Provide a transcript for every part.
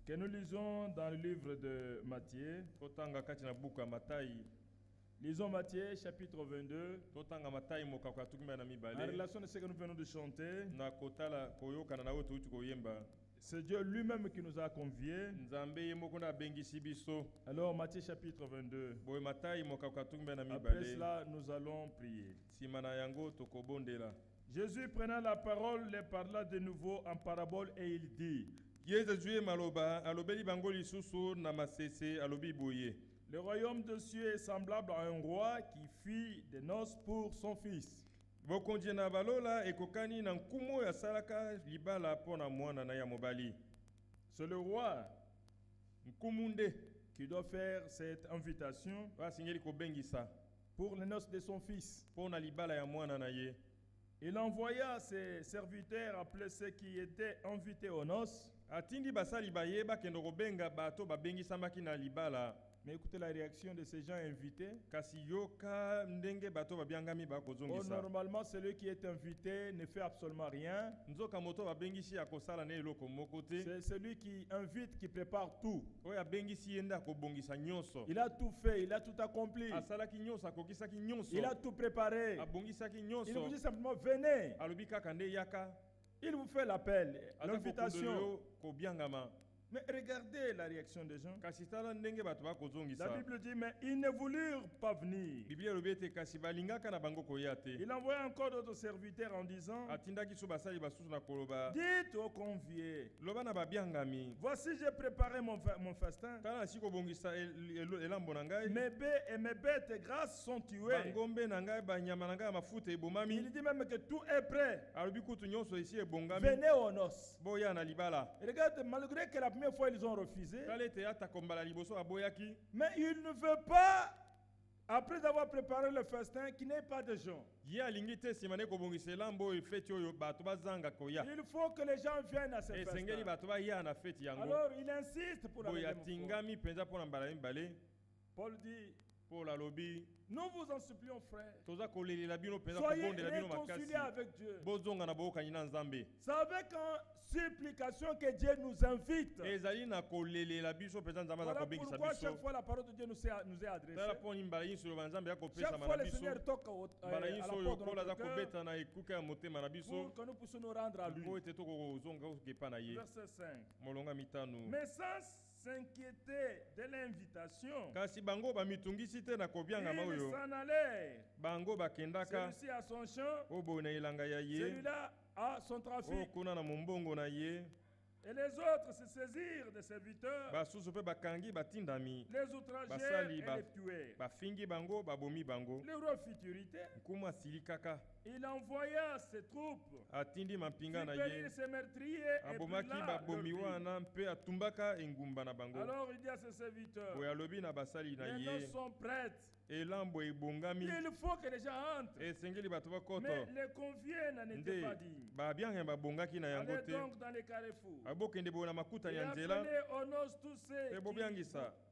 Que nous lisons dans le livre de Matthieu. Lisons Matthieu chapitre 22. En relation de ce que nous venons de chanter, c'est Dieu lui-même qui nous a conviés. Alors Matthieu chapitre 22. Après cela, nous allons prier. Jésus prenant la parole, les parla de nouveau en parabole et il dit: le royaume de cieux est semblable à un roi qui fit des noces pour son fils. C'est le roi qui doit faire cette invitation pour les noces de son fils. Il envoya ses serviteurs appeler ceux qui étaient invités aux noces. Mais écoutez la réaction de ces gens invités. Normalement, celui qui est invité ne fait absolument rien. C'est celui qui invite qui prépare tout. Il a tout fait, il a tout accompli. Il a tout préparé. Il vous dit simplement venez. Il vous fait l'appel, l'invitation. Mais regardez la réaction des gens. La Bible dit, mais ils ne voulurent pas venir. Il envoya encore d'autres serviteurs en disant: dites aux conviés, voici j'ai préparé mon festin. Mes bœufs et mes bêtes grasses sont tués. Il dit même que tout est prêt. Venez aux noces. Regardez, malgré que la première fois ils ont refusé, mais il ne veut pas, après avoir préparé le festin, qu'il n'y ait pas de gens. Il faut que les gens viennent à ce festin. Alors il insiste pour la deuxième fois. Paul dit: nous vous en supplions, frères, soyez réconciliés avec Dieu. C'est avec une supplication que Dieu nous invite. Voilà pourquoi chaque fois la parole de Dieu nous est adressée. Chaque fois le Seigneur toque à la porte de notre cœur pour que nous puissions nous rendre à lui. Verset 5. Mais sans s'inquiéter de l'invitation, il s'en allait. Celui-ci a son champ, celui-là a son trafic. Et les autres se saisirent des serviteurs, les outragèrent et les tuèrent. Le roi fit irriter Il envoya ses troupes. Atindi mampinga na ye. Ses meurtriers et abomaki babomi wana mpe atumbaka engumba na bango. Alors il dit à ses serviteurs, boye alobi na basali na les ye, noces sont prêtes. Elambo ebongami. Il faut que les gens entrent. Esengeli bato bakoto. Mais les conviés n'étaient pas dignes. Ba bien ba bongaki na yango te. Allez donc dans les carrefours. Abokende bo na makuta ya nzela. Appelez aux noces tous ceux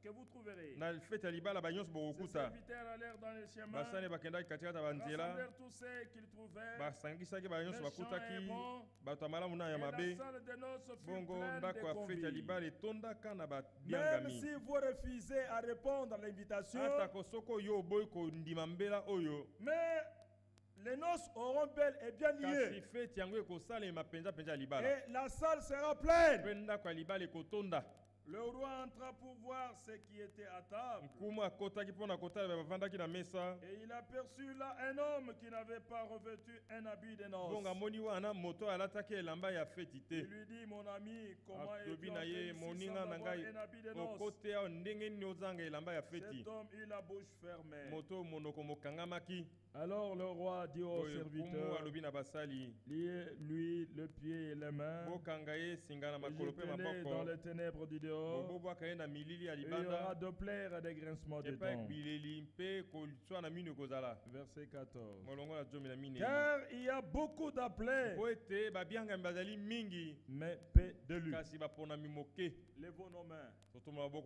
que vous trouverez. Na fete libala banyos bo okuta. Les serviteurs allèrent dans les chemins. Basane bakendaki katikata banzela. Rassemblèrent tous ceux qu'ils trouvèrent. Basangisaki banyos bakutaki. Bato malamu na ya mabe. Bongo ndako ya fete libala etondaka na ba biangami. Même si vous refusez à répondre à l'invitation. Mais les noces auront bel et bien lieu. Et la salle sera pleine. Le roi entra pour voir ce qui était à table. Et il aperçut là un homme qui n'avait pas revêtu un habit de noces. Il lui dit, mon ami, comment es-tu entré ici sans avoir un habit de noces? Cet homme eut la bouche fermée. Alors le roi dit au serviteur, liez-lui le pied et les mains, jetez-les dans les ténèbres du dehors, et il y aura de pleurs et des grincements de dents. Verset 14. Car il y a beaucoup d'appelés, mais peu d'élus. Lèvons nos mains. Prions pour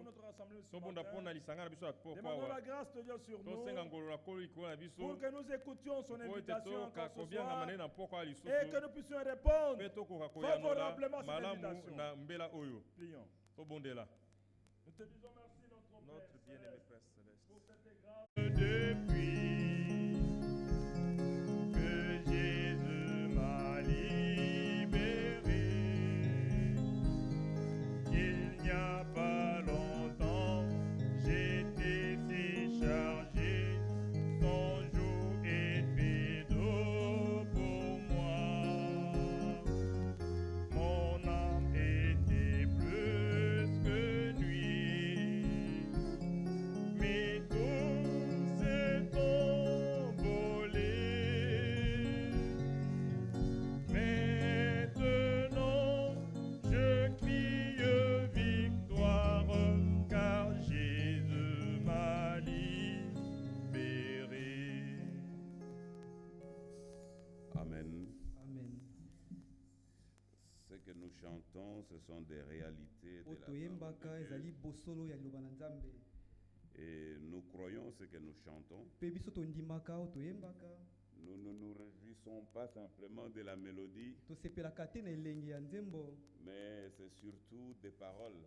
notre assemblée ce matin. Demandons la grâce de Dieu sur nous, pour que nous écoutions son invitation encore ce soir et que nous puissions répondre favorablement à cette invitation. Prions. Nous te disons merci, notre bien-aimé Père Céleste, pour cette grâce. Depuis que Jésus m'a libéré, il n'y a pas longtemps, j'étais si chargé. Ce sont des réalités de la parole de Dieu. Et nous croyons ce que nous chantons. Nous ne nous réjouissons pas simplement de la mélodie, mais c'est surtout des paroles.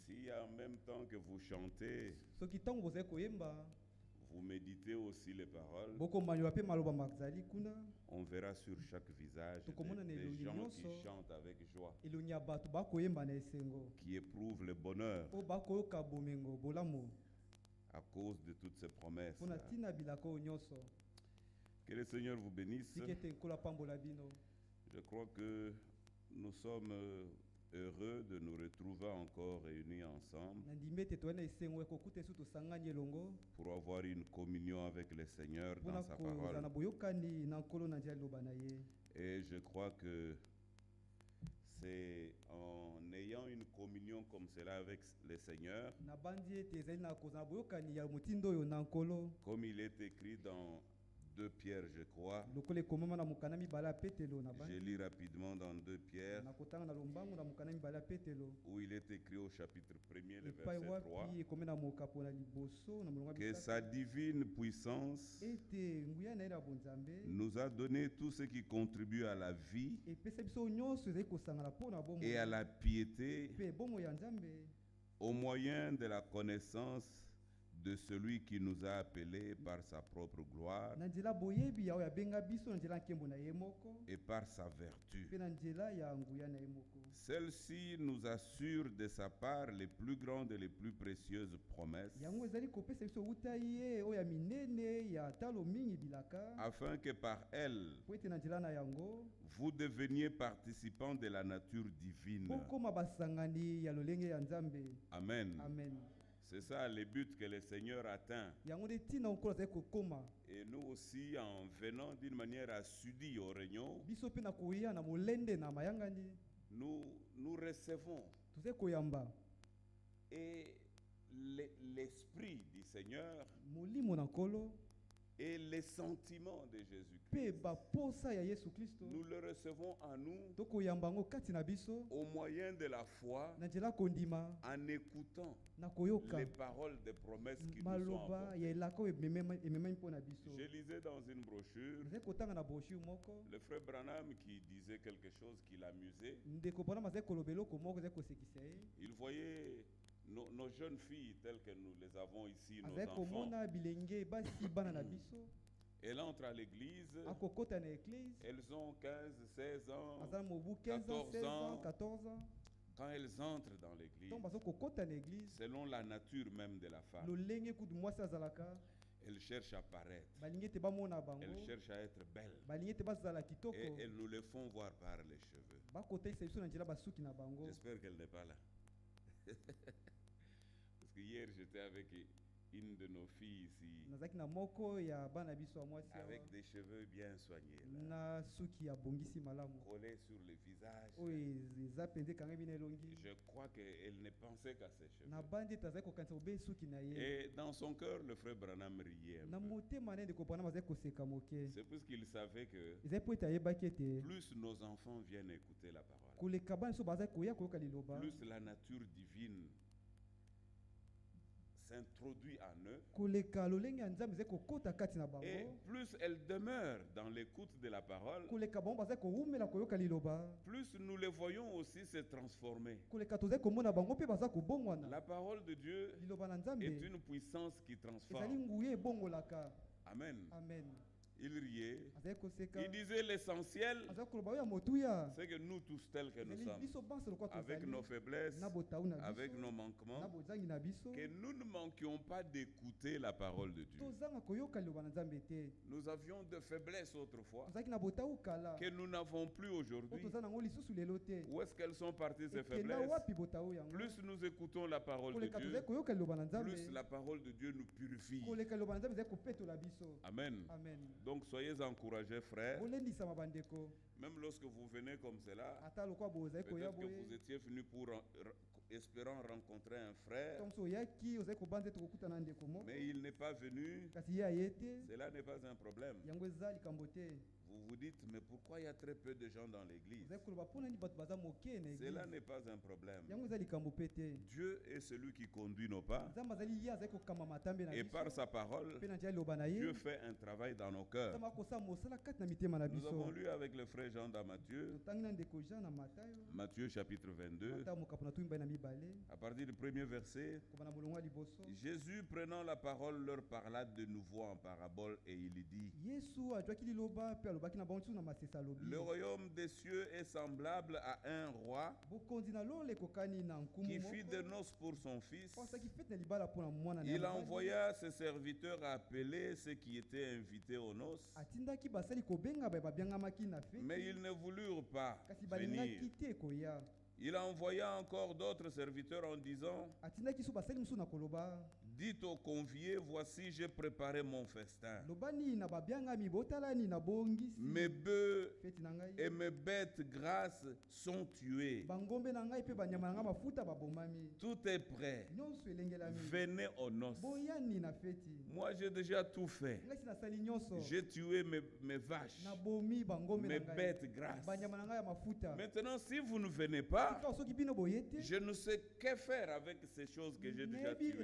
Si en même temps que vous chantez, vous méditez aussi les paroles, on verra sur chaque visage des gens qui chantent avec joie, qui éprouvent le bonheur à cause de toutes ces promesses. Que le Seigneur vous bénisse. Je crois que nous sommes heureux de nous retrouver encore réunis ensemble pour avoir une communion avec le Seigneur dans sa parole. Et je crois que c'est en ayant une communion comme cela avec le Seigneur, comme il est écrit dans 2 Pierre, je crois. Je lis rapidement dans 2 Pierre, où il est écrit au chapitre 1er, le verset 3, que sa divine puissance nous a donné tout ce qui contribue à la vie et à la piété au moyen de la connaissance de celui qui nous a appelés par sa propre gloire et par sa vertu. Celle-ci nous assure de sa part les plus grandes et les plus précieuses promesses, afin que par elle, vous deveniez participants de la nature divine. Amen. C'est ça le but que le Seigneur atteint. Et nous aussi, en venant d'une manière assidue au réunion, nous recevons. Et l'esprit du Seigneur et les sentiments de Jésus-Christ, nous le recevons en nous au moyen de la foi, en écoutant les paroles des promesses qui nous sont apportées. Je lisais dans une brochure le frère Branham qui disait quelque chose qui l'amusait. Il voyait nos jeunes filles telles que nous les avons ici, nos enfants. Elles entrent à l'église, elles ont 15, 16 ans, 14 ans. Quand elles entrent dans l'église, selon la nature même de la femme, elles cherchent à paraître, elles cherchent à être belles, et elles nous le font voir par les cheveux. J'espère qu'elle n'est pas là. Parce que hier j'étais avec une de nos filles ici, avec des cheveux bien soignés, collés sur le visage. Je crois qu'elle ne pensait qu'à ses cheveux. Et dans son cœur, le frère Branham riait un peu. C'est parce qu'il savait que plus nos enfants viennent écouter la parole, plus la nature divine s'introduit en eux, et plus elle demeure dans l'écoute de la parole, plus nous les voyons aussi se transformer. La parole de Dieu est une puissance qui transforme. Amen. Il riait. Il disait l'essentiel, c'est que nous tous tels que nous sommes, avec nos faiblesses, avec nos manquements, que nous ne manquions pas d'écouter la parole de Dieu. Nous avions de faiblesses autrefois que nous n'avons plus aujourd'hui. Où est-ce qu'elles sont parties ces faiblesses? Plus nous écoutons la parole de Dieu, plus la parole de Dieu nous purifie. Amen. Donc soyez encouragés, frères. Même lorsque vous venez comme cela, peut-être que vous étiez venu pour espérant rencontrer un frère, mais il n'est pas venu. Cela n'est pas un problème. Vous vous dites, mais pourquoi il y a très peu de gens dans l'église? Cela n'est pas un problème. Dieu est celui qui conduit nos pas. Et par sa parole, Dieu fait un travail dans nos cœurs. Nous avons lu avec le frère Jean dans Matthieu, Matthieu chapitre 22, à partir du premier verset. Jésus, prenant la parole, leur parla de nouveau en parabole et il dit: le royaume des cieux est semblable à un roi qui fit des noces pour son fils. Il envoya ses serviteurs à appeler ceux qui étaient invités aux noces, mais ils ne voulurent pas venir. Il envoya encore d'autres serviteurs en disant: dites aux conviés, voici j'ai préparé mon festin. Mes bœufs et mes bêtes grasses sont tués. Tout est prêt. Venez aux noces. Moi j'ai déjà tout fait. J'ai tué mes vaches, mes bêtes grasses. Maintenant si vous ne venez pas, je ne sais que faire avec ces choses que j'ai déjà tuées.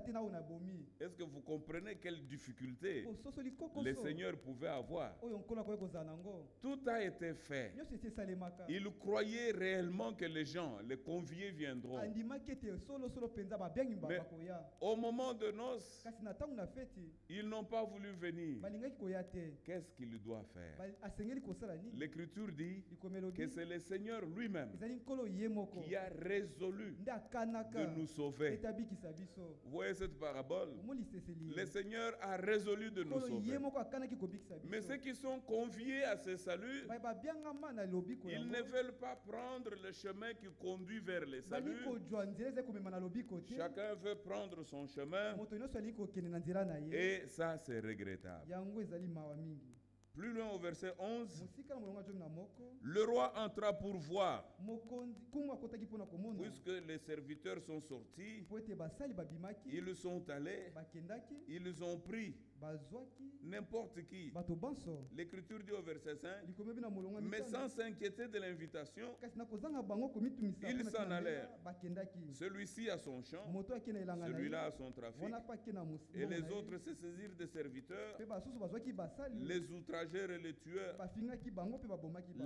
Est-ce que vous comprenez quelle difficulté le Seigneur pouvait avoir? Tout a été fait. Il croyait réellement que les gens, les conviés viendront. Mais au moment de noces, ils n'ont pas voulu venir. Qu'est-ce qu'il doit faire? L'Écriture dit que c'est le Seigneur lui-même qui a résolu de nous sauver. Vous voyez cette parabole? Le Seigneur a résolu de nous sauver. Mais ceux qui sont conviés à ce salut, ils ne veulent pas prendre le chemin qui conduit vers le salut. Chacun veut prendre son chemin. Et ça, c'est regrettable. Plus loin au verset 11, le roi entra pour voir. Puisque les serviteurs sont sortis, ils sont allés, ils ont pris n'importe qui. L'Écriture dit au verset 5, mais sans s'inquiéter de l'invitation, ils s'en allèrent. Celui-ci a son champ, celui-là a son trafic, et les autres se saisirent des serviteurs, les outragèrent et les tueurs.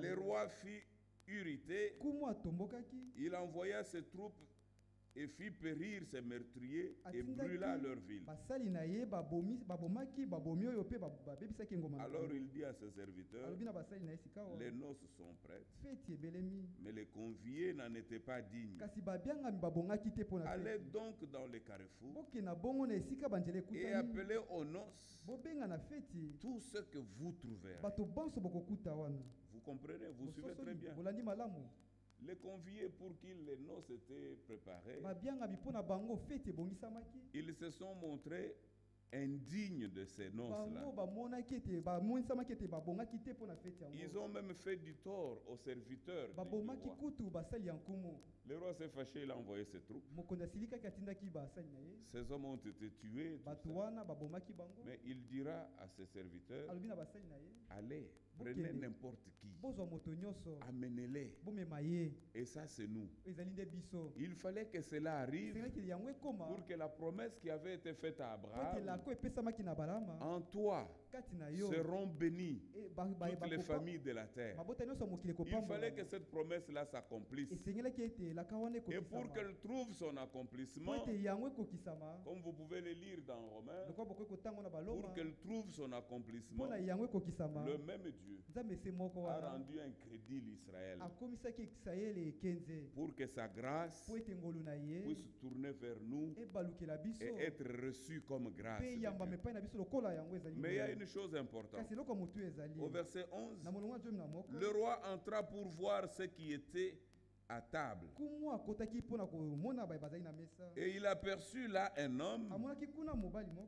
Le roi fit irrité, il envoya ses troupes et fit périr ses meurtriers et brûla leur ville. Alors il dit à ses serviteurs, les noces sont prêtes, mais les conviés n'en étaient pas dignes. Allez donc dans les carrefours et appelez aux noces tout ce que vous trouverez. Vous comprenez, vous suivez très bien. Les conviés pour qui les noces étaient préparées, ils se sont montrés indignes de ces noces-là. Ils ont même fait du tort aux serviteurs du roi. Le roi s'est fâché, il a envoyé ses troupes. Ces hommes ont été tués. Mais il dira à ses serviteurs, allez, prenez n'importe qui, amenez-les. Et ça, c'est nous. Il fallait que cela arrive pour que la promesse qui avait été faite à Abraham, en toi seront bénies toutes les familles de la terre. Il fallait que cette promesse-là s'accomplisse. Et pour qu'elle trouve son accomplissement, comme vous pouvez le lire dans Romains, pour qu'elle trouve son accomplissement, le même Dieu a rendu incrédule Israël pour que sa grâce puisse tourner vers nous et être reçue comme grâce. Mais il y a une chose importante. Au verset 11, le roi entra pour voir ce qui était à table. Et il aperçut là un homme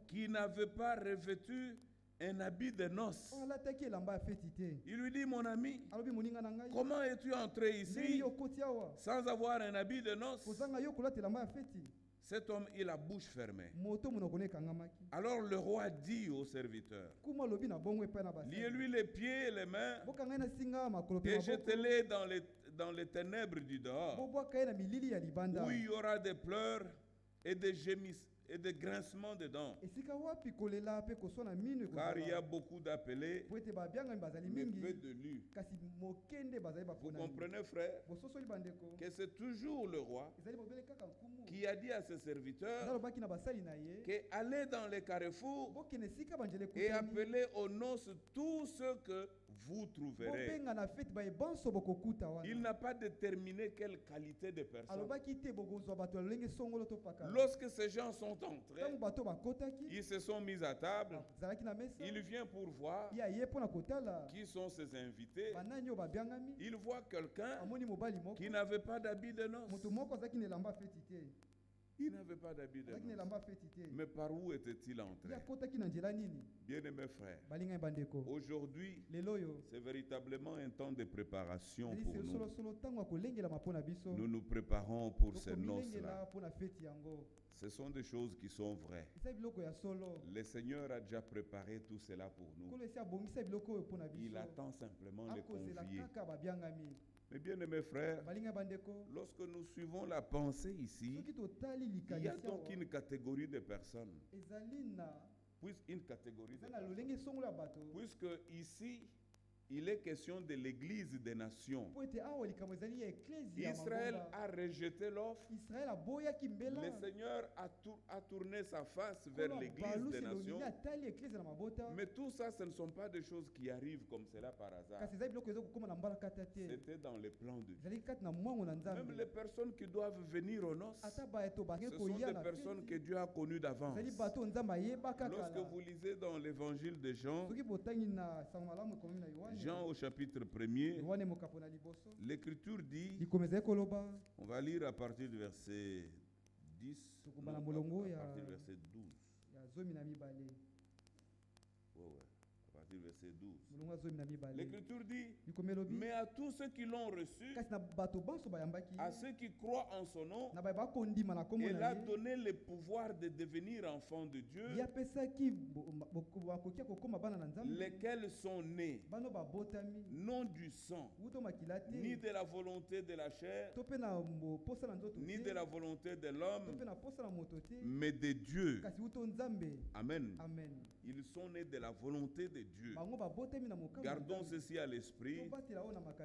qui n'avait pas revêtu un habit de noces. Il lui dit, mon ami, comment es-tu entré ici sans avoir un habit de noces? Cet homme, il a la bouche fermée. Alors le roi dit au serviteur, liez-lui les pieds et les mains et jetez-les dans les ténèbres du dehors, où il y aura des pleurs et des gémissements et des grincements de dents. Car il y a beaucoup d'appelés, mais peu de lus. Vous comprenez, frère, que c'est toujours le roi qui a dit à ses serviteurs qu'allez dans les carrefours et appelez aux noces tous ceux que vous trouverez. Il n'a pas déterminé quelle qualité de personne. Lorsque ces gens sont entrés, ils se sont mis à table, il vient pour voir qui sont ses invités. Il voit quelqu'un qui n'avait pas d'habit de noces. Il n'avait pas d'habit de noces. Mais par où était-il entré? Bien-aimés frères, aujourd'hui, c'est véritablement un temps de préparation pour nous. Nous nous préparons pour ces noces-là. Ce sont des choses qui sont vraies. Le Seigneur a déjà préparé tout cela pour nous. Il attend simplement les conviés. Mais bien aimés frères, lorsque nous suivons la pensée ici, il y a donc une catégorie de personnes. Puisque ici, il est question de l'église des nations. Israël a rejeté l'offre. Le Seigneur a tourné sa face vers l'église des nations. Mais tout ça, ce ne sont pas des choses qui arrivent comme cela par hasard. C'était dans les plans de Dieu. Même les personnes qui doivent venir aux noces, ce sont des personnes que Dieu a connues d'avance. Lorsque vous lisez dans l'évangile de Jean, Jean au chapitre 1er, l'Écriture dit, on va lire à partir du verset 10, non, à partir du verset 12. Verset 12. L'Écriture dit, mais à tous ceux qui l'ont reçu, à ceux qui croient en son nom, il a donné le pouvoir de devenir enfants de Dieu, lesquels sont nés, non du sang, ni de la volonté de la chair, ni de la volonté de l'homme, mais de Dieu. Amen. Ils sont nés de la volonté de Dieu. Gardons ceci à l'esprit.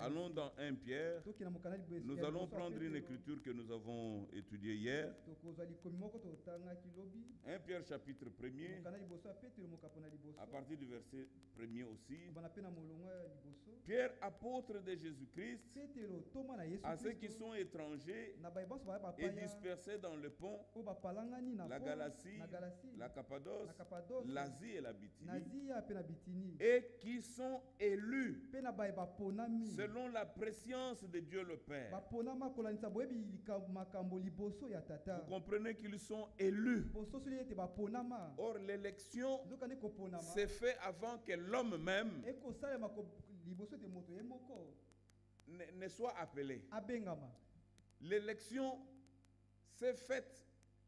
Allons dans 1 Pierre. Nous allons prendre une écriture que nous avons étudiée hier. 1 Pierre chapitre 1er. À partir du verset 1er aussi. Pierre, apôtre de Jésus-Christ, à ceux qui sont étrangers et dispersés dans le pont, la Galatie, la Cappadoce, l'Asie et la Bithynie, et qui sont élus selon la préscience de Dieu le Père. Vous comprenez qu'ils sont élus. Or, l'élection s'est faite avant que l'homme même ne soit appelé. L'élection s'est faite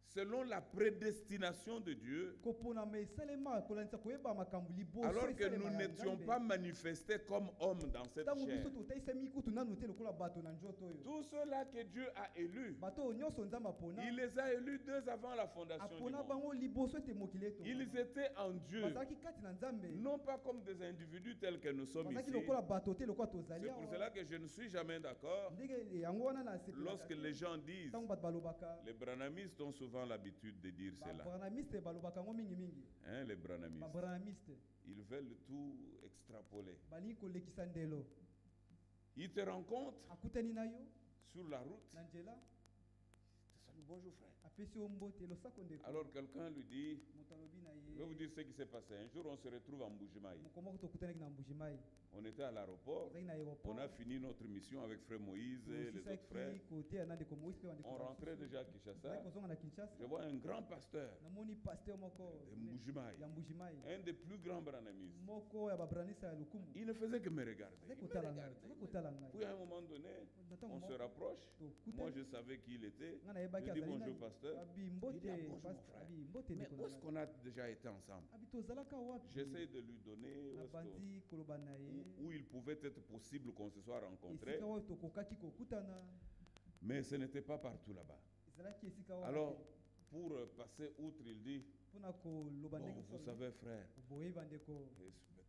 selon la prédestination de Dieu, alors que nous n'étions pas manifestés comme hommes dans cette chair. Tous ceux-là que Dieu a élus, il les a élus dès avant la fondation du monde. Ils étaient en Dieu, non pas comme des individus tels que nous sommes ici. C'est pour cela que je ne suis jamais d'accord lorsque les gens disent, les branhamistes ont souvent l'habitude de dire cela. Hein, les branhamistes. Ils veulent tout extrapoler. Ils te rencontrent sur la route. Bonjour frère. Alors quelqu'un lui dit, je vais vous dire ce qui s'est passé. Un jour on se retrouve en Mbujimayi. On était à l'aéroport, on a fini notre mission avec frère Moïse et les autres frères. On rentrait déjà à Kinshasa. Je vois un grand pasteur de Mbujimayi, un des plus grands branhamistes. Il ne faisait que me regarder. Puis à un moment donné, on se rapproche. Moi je savais qui il était. Je dis bonjour pasteur. Il dit bonjour mon frère. Mais où est-ce qu'on a déjà été ensemble? J'essaie de lui donner où il pouvait être possible qu'on se soit rencontrés. Mais ce n'était pas partout là-bas. Alors, pour passer outre, il dit, bon, vous savez frère,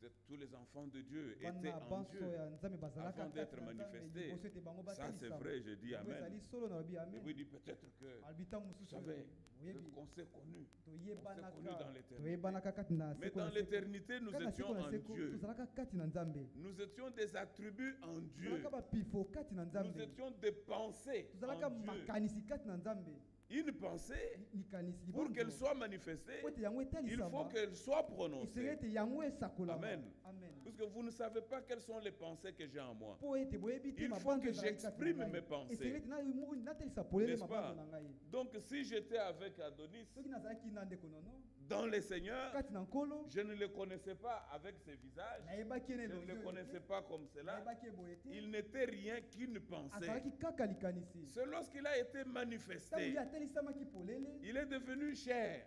peut-être tous les enfants de Dieu étaient en Dieu avant d'être manifestés. Ça c'est vrai, je dis amen. Et vous dites peut-être que, vous savez, qu'on s'est connus. Dans l'éternité. Mais dans l'éternité, nous étions en Dieu. Nous étions des attributs en Dieu. Nous étions des pensées en Dieu. Une pensée, pour qu'elle soit manifestée, il faut qu'elle soit prononcée. Amen. Parce que vous ne savez pas quelles sont les pensées que j'ai en moi. Il faut que j'exprime mes pensées. N'est-ce pas? Donc si j'étais avec Adonis, dans le Seigneur, je ne le connaissais pas avec ses visages, je ne le connaissais pas comme cela. Il n'était rien qu'une pensée. C'est lorsqu'il a été manifesté Il est devenu chair.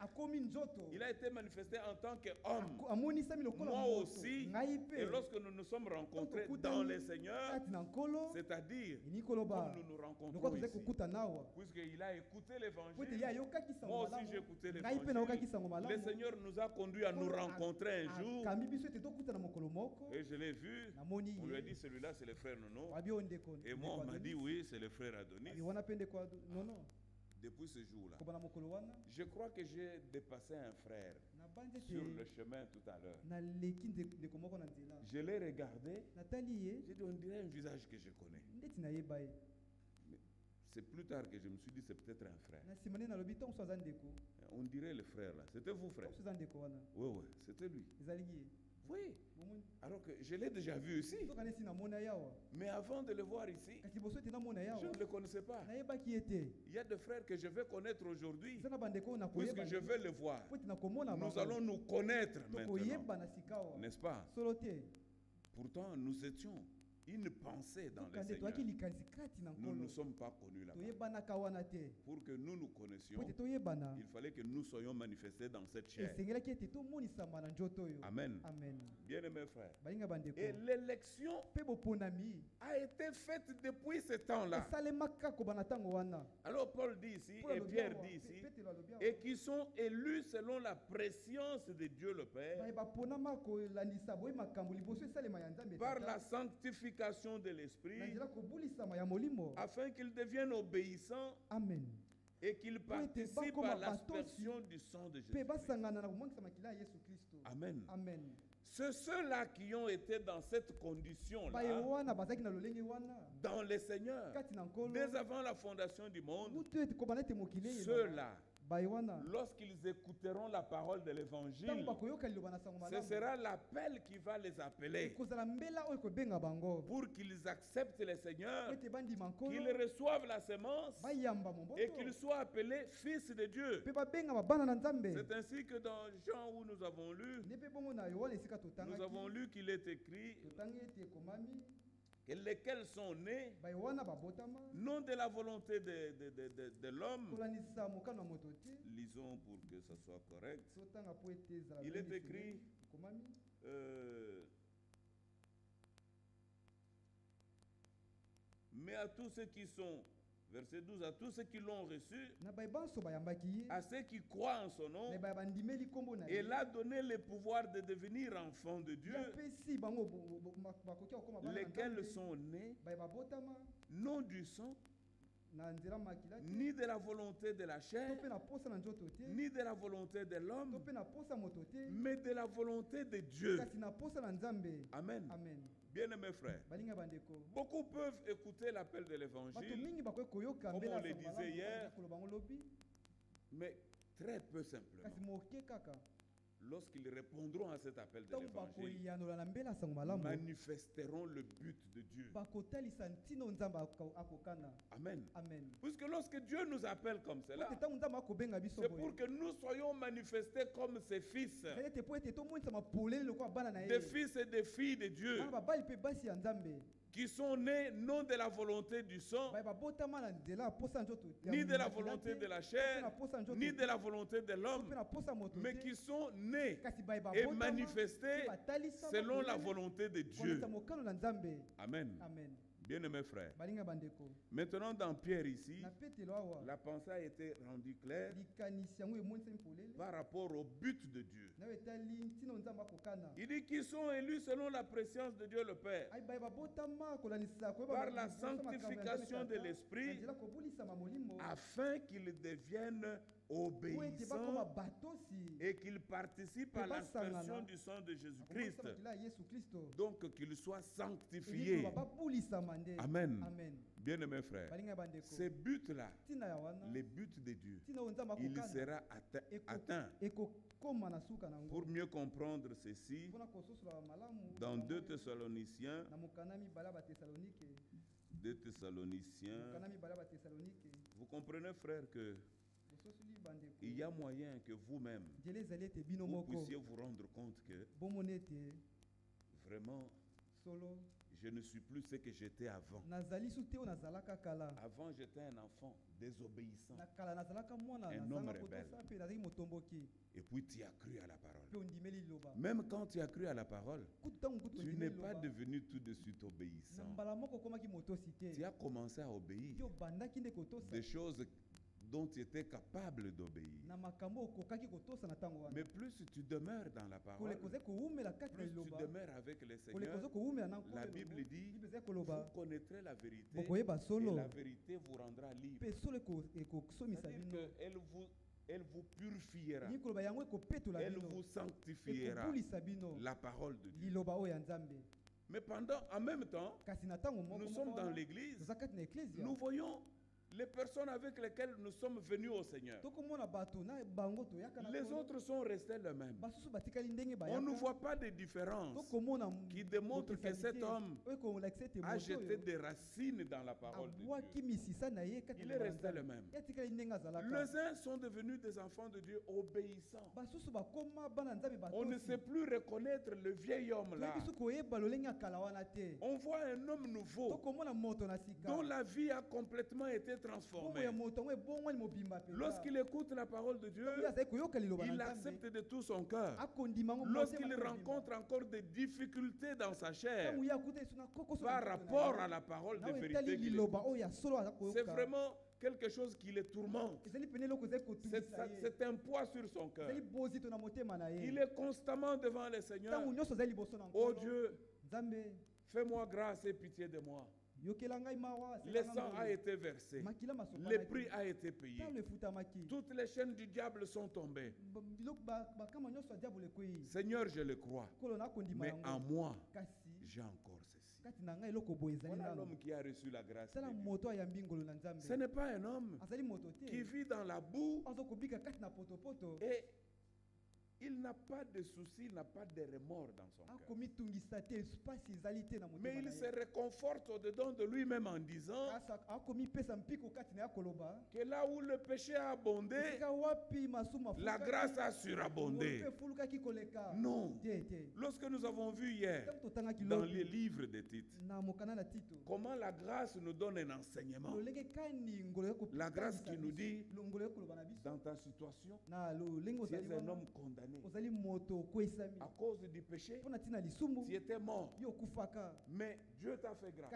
Il a été manifesté en tant qu'homme. Moi aussi. Et lorsque nous nous sommes rencontrés dans les Seigneurs, c'est-à-dire comme nous nous rencontrons ici, puisqu'il a écouté l'évangile, moi aussi j'ai écouté l'évangile. Le Seigneur nous a conduits à nous rencontrer un jour. Et je l'ai vu. On lui a dit, celui-là c'est le frère Nono. Et moi on m'a dit, oui, c'est le frère Adonis. Depuis ce jour-là, je crois que j'ai dépassé un frère sur le chemin tout à l'heure. Je l'ai regardé. J'ai dit, on dirait un visage que je connais. C'est plus tard que je me suis dit, c'est peut-être un frère. On dirait le frère là. C'était vous, frère? Oui, oui, c'était lui. Oui. Alors que je l'ai déjà vu ici. Mais avant de le voir ici, je ne le connaissais pas. Il y a des frères que je vais connaître aujourd'hui, puisque je vais le voir. Nous allons nous connaître maintenant. N'est-ce pas? Pourtant, nous étions une pensée dans les Seigneurs. Nous ne nous sommes pas connus là-bas. Pour que nous nous connaissions, il fallait que nous soyons manifestés dans cette chair. Amen. Bien aimés frères. Et l'élection a été faite depuis ce temps-là. Alors Paul dit ici, et Pierre dit ici, et qui sont élus selon la préscience de Dieu le Père, par la sanctification de l'Esprit, afin qu'ils deviennent obéissants. Amen. Et qu'ils participent à l'aspersion du sang de Jésus. Amen. C'est ceux-là qui ont été dans cette condition-là, dans le Seigneur, dès avant la fondation du monde. Ceux-là, lorsqu'ils écouteront la parole de l'évangile, ce sera l'appel qui va les appeler pour qu'ils acceptent le Seigneur, qu'ils reçoivent la semence et qu'ils soient appelés fils de Dieu. C'est ainsi que dans Jean où nous avons lu qu'il est écrit que lesquels sont nés non de la volonté de l'homme. Lisons pour que ce soit correct. Il est écrit mais à tous ceux qui sont, verset 12, à tous ceux qui l'ont reçu, à ceux qui croient en son nom, il a donné le pouvoir de devenir enfants de Dieu, lesquels sont nés non du sang, ni de la volonté de la chair, ni de la volonté de l'homme, mais de la volonté de Dieu. Amen. Bien-aimés frères, beaucoup peuvent écouter l'appel de l'évangile, comme on le disait hier, mais très peu simplement. Lorsqu'ils répondront à cet appel de l'évangile, manifesteront le but de Dieu. Amen. Puisque lorsque Dieu nous appelle comme cela, c'est pour que nous soyons manifestés comme ses fils, des fils et des filles de Dieu, qui sont nés non de la volonté du sang, ni de la volonté de la chair, ni de la volonté de l'homme, mais qui sont nés et manifestés selon la volonté de Dieu. Amen. Bien-aimés frères, maintenant dans Pierre ici, la pensée a été rendue claire par rapport au but de Dieu. Il dit qu'ils sont élus selon la préscience de Dieu le Père, par la sanctification de l'Esprit, afin qu'ils deviennent obéissants et qu'ils participent à l'aspersion du sang de Jésus-Christ. Donc qu'ils soient sanctifiés. Amen. Bien-aimés frères, ces buts-là, les buts de Dieu, il sera atteint. Pour mieux comprendre ceci, dans 2 Thessaloniciens, vous comprenez, frère, que il y a moyen que vous-même, vous puissiez vous rendre compte que vraiment, je ne suis plus ce que j'étais avant. Avant, j'étais un enfant désobéissant, un homme rebelle. Et puis tu as cru à la parole. Même quand tu as cru à la parole, tu n'es pas devenu tout de suite obéissant. Tu as commencé à obéir des choses dont tu étais capable d'obéir. Mais plus tu demeures dans la parole, plus tu demeures avec le Seigneur, la Bible dit, vous connaîtrez la vérité et la vérité vous rendra libre. C'est-à-dire qu'elle vous purifiera, elle vous sanctifiera, la parole de Dieu. Mais en même temps, nous sommes dans l'église, nous voyons les personnes avec lesquelles nous sommes venus au Seigneur. Les autres sont restés les mêmes. On ne voit pas de différence qui démontre que cet homme a jeté des racines dans la parole de Dieu. Il est resté le même. Les uns sont devenus des enfants de Dieu obéissants. On ne sait plus reconnaître le vieil homme là. On voit un homme nouveau dont la vie a complètement été transformé. Lorsqu'il écoute la parole de Dieu, il accepte de tout son cœur. Lorsqu'il rencontre encore des difficultés dans sa chair par rapport à la parole de vérité qu'il écoute, c'est vraiment quelque chose qui le tourmente. C'est un poids sur son cœur. Il est constamment devant le Seigneur. Oh Dieu, fais-moi grâce et pitié de moi. Le sang a été versé. Le prix a été payé. Toutes les chaînes du diable sont tombées. Seigneur, je le crois. Mais en moi, j'ai encore ceci. Voilà l'homme qui a reçu la grâce. Ce n'est pas un homme qui vit dans la boue et il n'a pas de soucis, il n'a pas de remords dans son cœur. Mais il se réconforte au-dedans de lui-même en disant que là où le péché a abondé, la grâce a surabondé. Non. Lorsque nous avons vu hier dans les livres des titres, comment la grâce nous donne un enseignement. La grâce qui nous dit, dans ta situation, tu es un homme condamné. À cause du péché, tu étais mort. Mais Dieu t'a fait grâce.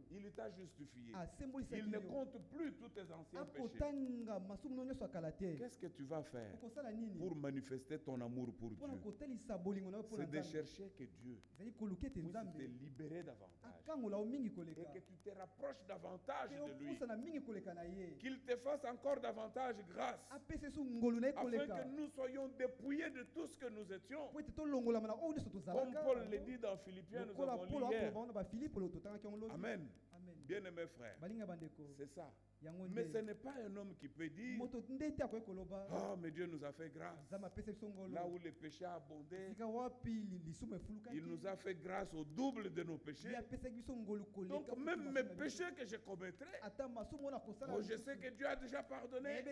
Il t'a justifié. Il ne compte plus tous tes anciens péchés. Qu'est-ce que tu vas faire pour manifester ton amour pour Dieu? C'est de chercher que Dieu puisse te libérer davantage et que tu te rapproches davantage de lui, qu'il te fasse encore davantage grâce, afin que nous soyons dépouillés de tout ce que nous étions. Comme Paul le dit dans Philippiens, nous avons lu hier. Amen. Bien-aimés frères, c'est ça. Mais ce n'est pas un homme qui peut dire, oh, mais Dieu nous a fait grâce. Là où le péché a abondé, il nous a fait grâce au double de nos péchés. Donc même mes péchés que je commettrais, oh, je sais que Dieu a déjà pardonné,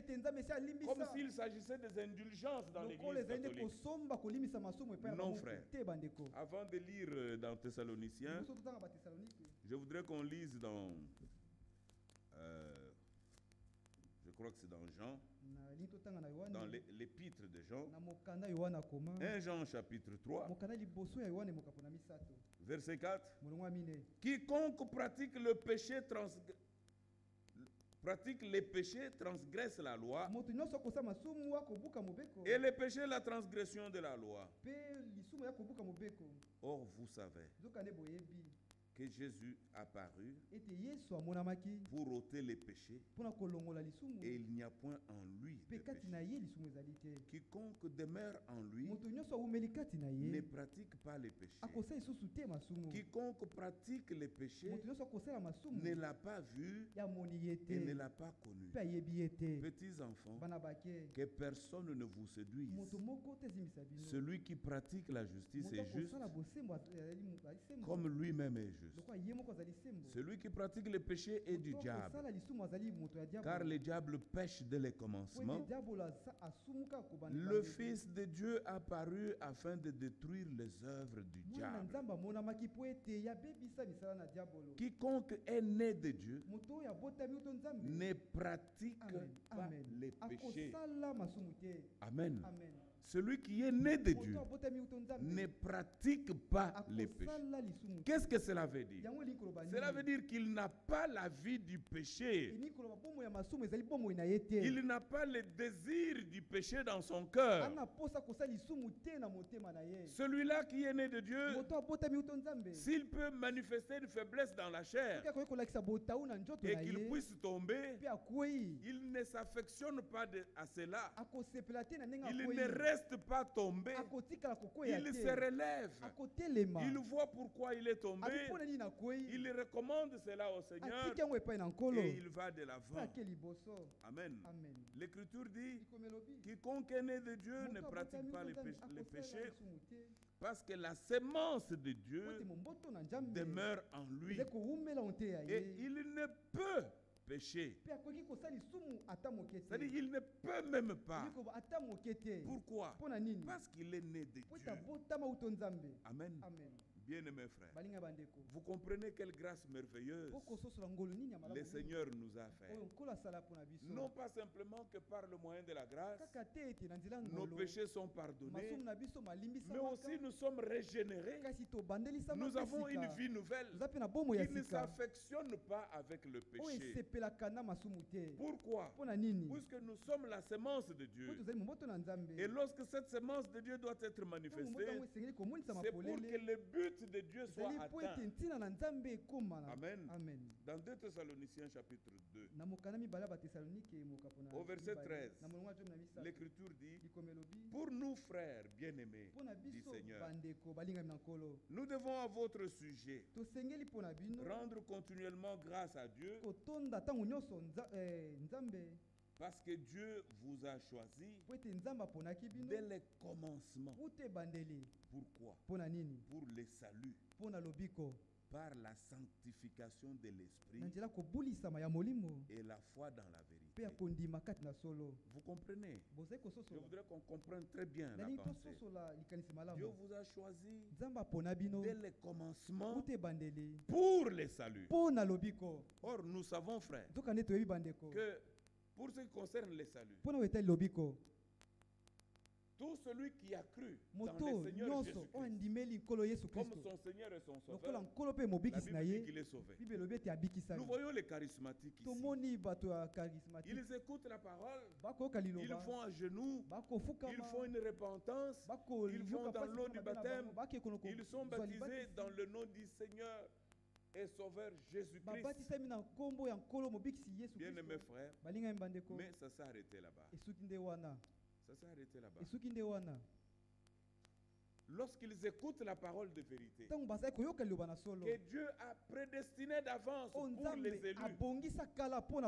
comme s'il s'agissait des indulgences dans l'église catholique. Non, frère. Avant de lire dans Thessaloniciens, je voudrais qu'on lise dans je crois que c'est dans Jean, dans l'épître de Jean, 1 Jean chapitre 3, verset 4. Quiconque pratique les péchés transgresse la loi, et les péchés la transgression de la loi. Or vous savez que Jésus apparut pour ôter les péchés, et il n'y a point en lui de péché. Quiconque demeure en lui ne pratique pas les péchés. Quiconque pratique les péchés ne l'a pas vu et ne l'a pas connu. Petits enfants, que personne ne vous séduise. Celui qui pratique la justice est juste, comme lui-même est juste. juste. Celui qui pratique le péché est du diable. Car le diable pêche dès le commencement. Le Fils de Dieu apparut afin de détruire les œuvres du diable. Quiconque est né de Dieu ne pratique pas les péchés. Amen. Celui qui est né de Dieu ne pratique pas les péchés. Qu'est-ce que cela veut dire? Cela veut dire qu'il n'a pas la vie du péché. Il n'a pas le désir du péché dans son cœur. Celui-là qui est né de Dieu, s'il peut manifester une faiblesse dans la chair et qu'il puisse tomber, il ne s'affectionne pas à cela. Il ne reste pas tombé. Il se relève. Il voit pourquoi il est tombé. Il recommande cela au Seigneur et il va de l'avant. Amen. L'Écriture dit, quiconque est né de Dieu ne pratique pas les péchés parce que la sémence de Dieu demeure en lui et il ne peut péché. C'est-à-dire qu'il ne peut même pas. Pourquoi? Parce qu'il est né de Dieu. Amen. Bien-aimés frères, vous comprenez quelle grâce merveilleuse le Seigneur nous a fait. Non pas simplement que par le moyen de la grâce, nos péchés sont pardonnés, mais aussi nous sommes régénérés. Nous avons une vie nouvelle qui ne s'affectionne pas avec le péché. Pourquoi? Puisque nous sommes la sémence de Dieu. Et lorsque cette sémence de Dieu doit être manifestée, c'est pour que le but de Dieu soit atteint. Amen. Dans 2 Thessaloniciens chapitre 2, au verset 13, l'Écriture dit, pour nous frères bien-aimés du Seigneur, nous devons à votre sujet rendre continuellement grâce à Dieu parce que Dieu vous a choisi dès le commencement. Pourquoi? Pour le salut, par la sanctification de l'esprit et la foi dans la vérité. Vous comprenez? Je voudrais qu'on comprenne très bien la pensée. Dieu vous a choisi dès le commencement pour le salut. Or, nous savons, frères, que pour ce qui concerne le salut, tout celui qui a cru dans le Seigneur Jésus-Christ comme son Seigneur et son Sauveur, la Bible dit qu'il est sauvé. Nous voyons les charismatiques ici. Ils écoutent la parole, ils font à genoux, ils font une repentance, ils vont dans l'eau du baptême, ils sont baptisés dans le nom du Seigneur et Sauveur Jésus-Christ. Bien-aimés frères, mais ça s'est arrêté là-bas. Ça s'est arrêté là-bas. Lorsqu'ils écoutent la parole de vérité, que Dieu a prédestiné d'avance pour les élus,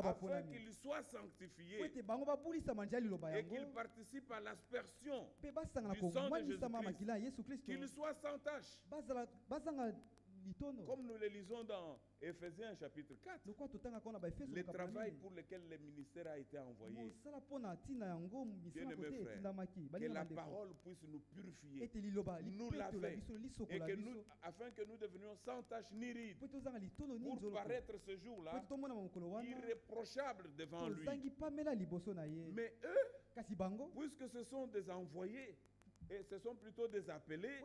afin qu'ils soient sanctifiés et qu'ils participent à l'aspersion du sang de Jésus-Christ, qu'ils soient sans tache. Comme nous le lisons dans Éphésiens chapitre 4, le travail pour lequel le ministère a été envoyé. Bien-aimés frères, que la parole puisse nous purifier, nous laver, et que nous, afin que nous devenions sans tache ni ride, pour paraître ce jour-là irréprochables devant lui. Mais eux, puisque ce sont des envoyés, et ce sont plutôt des appelés,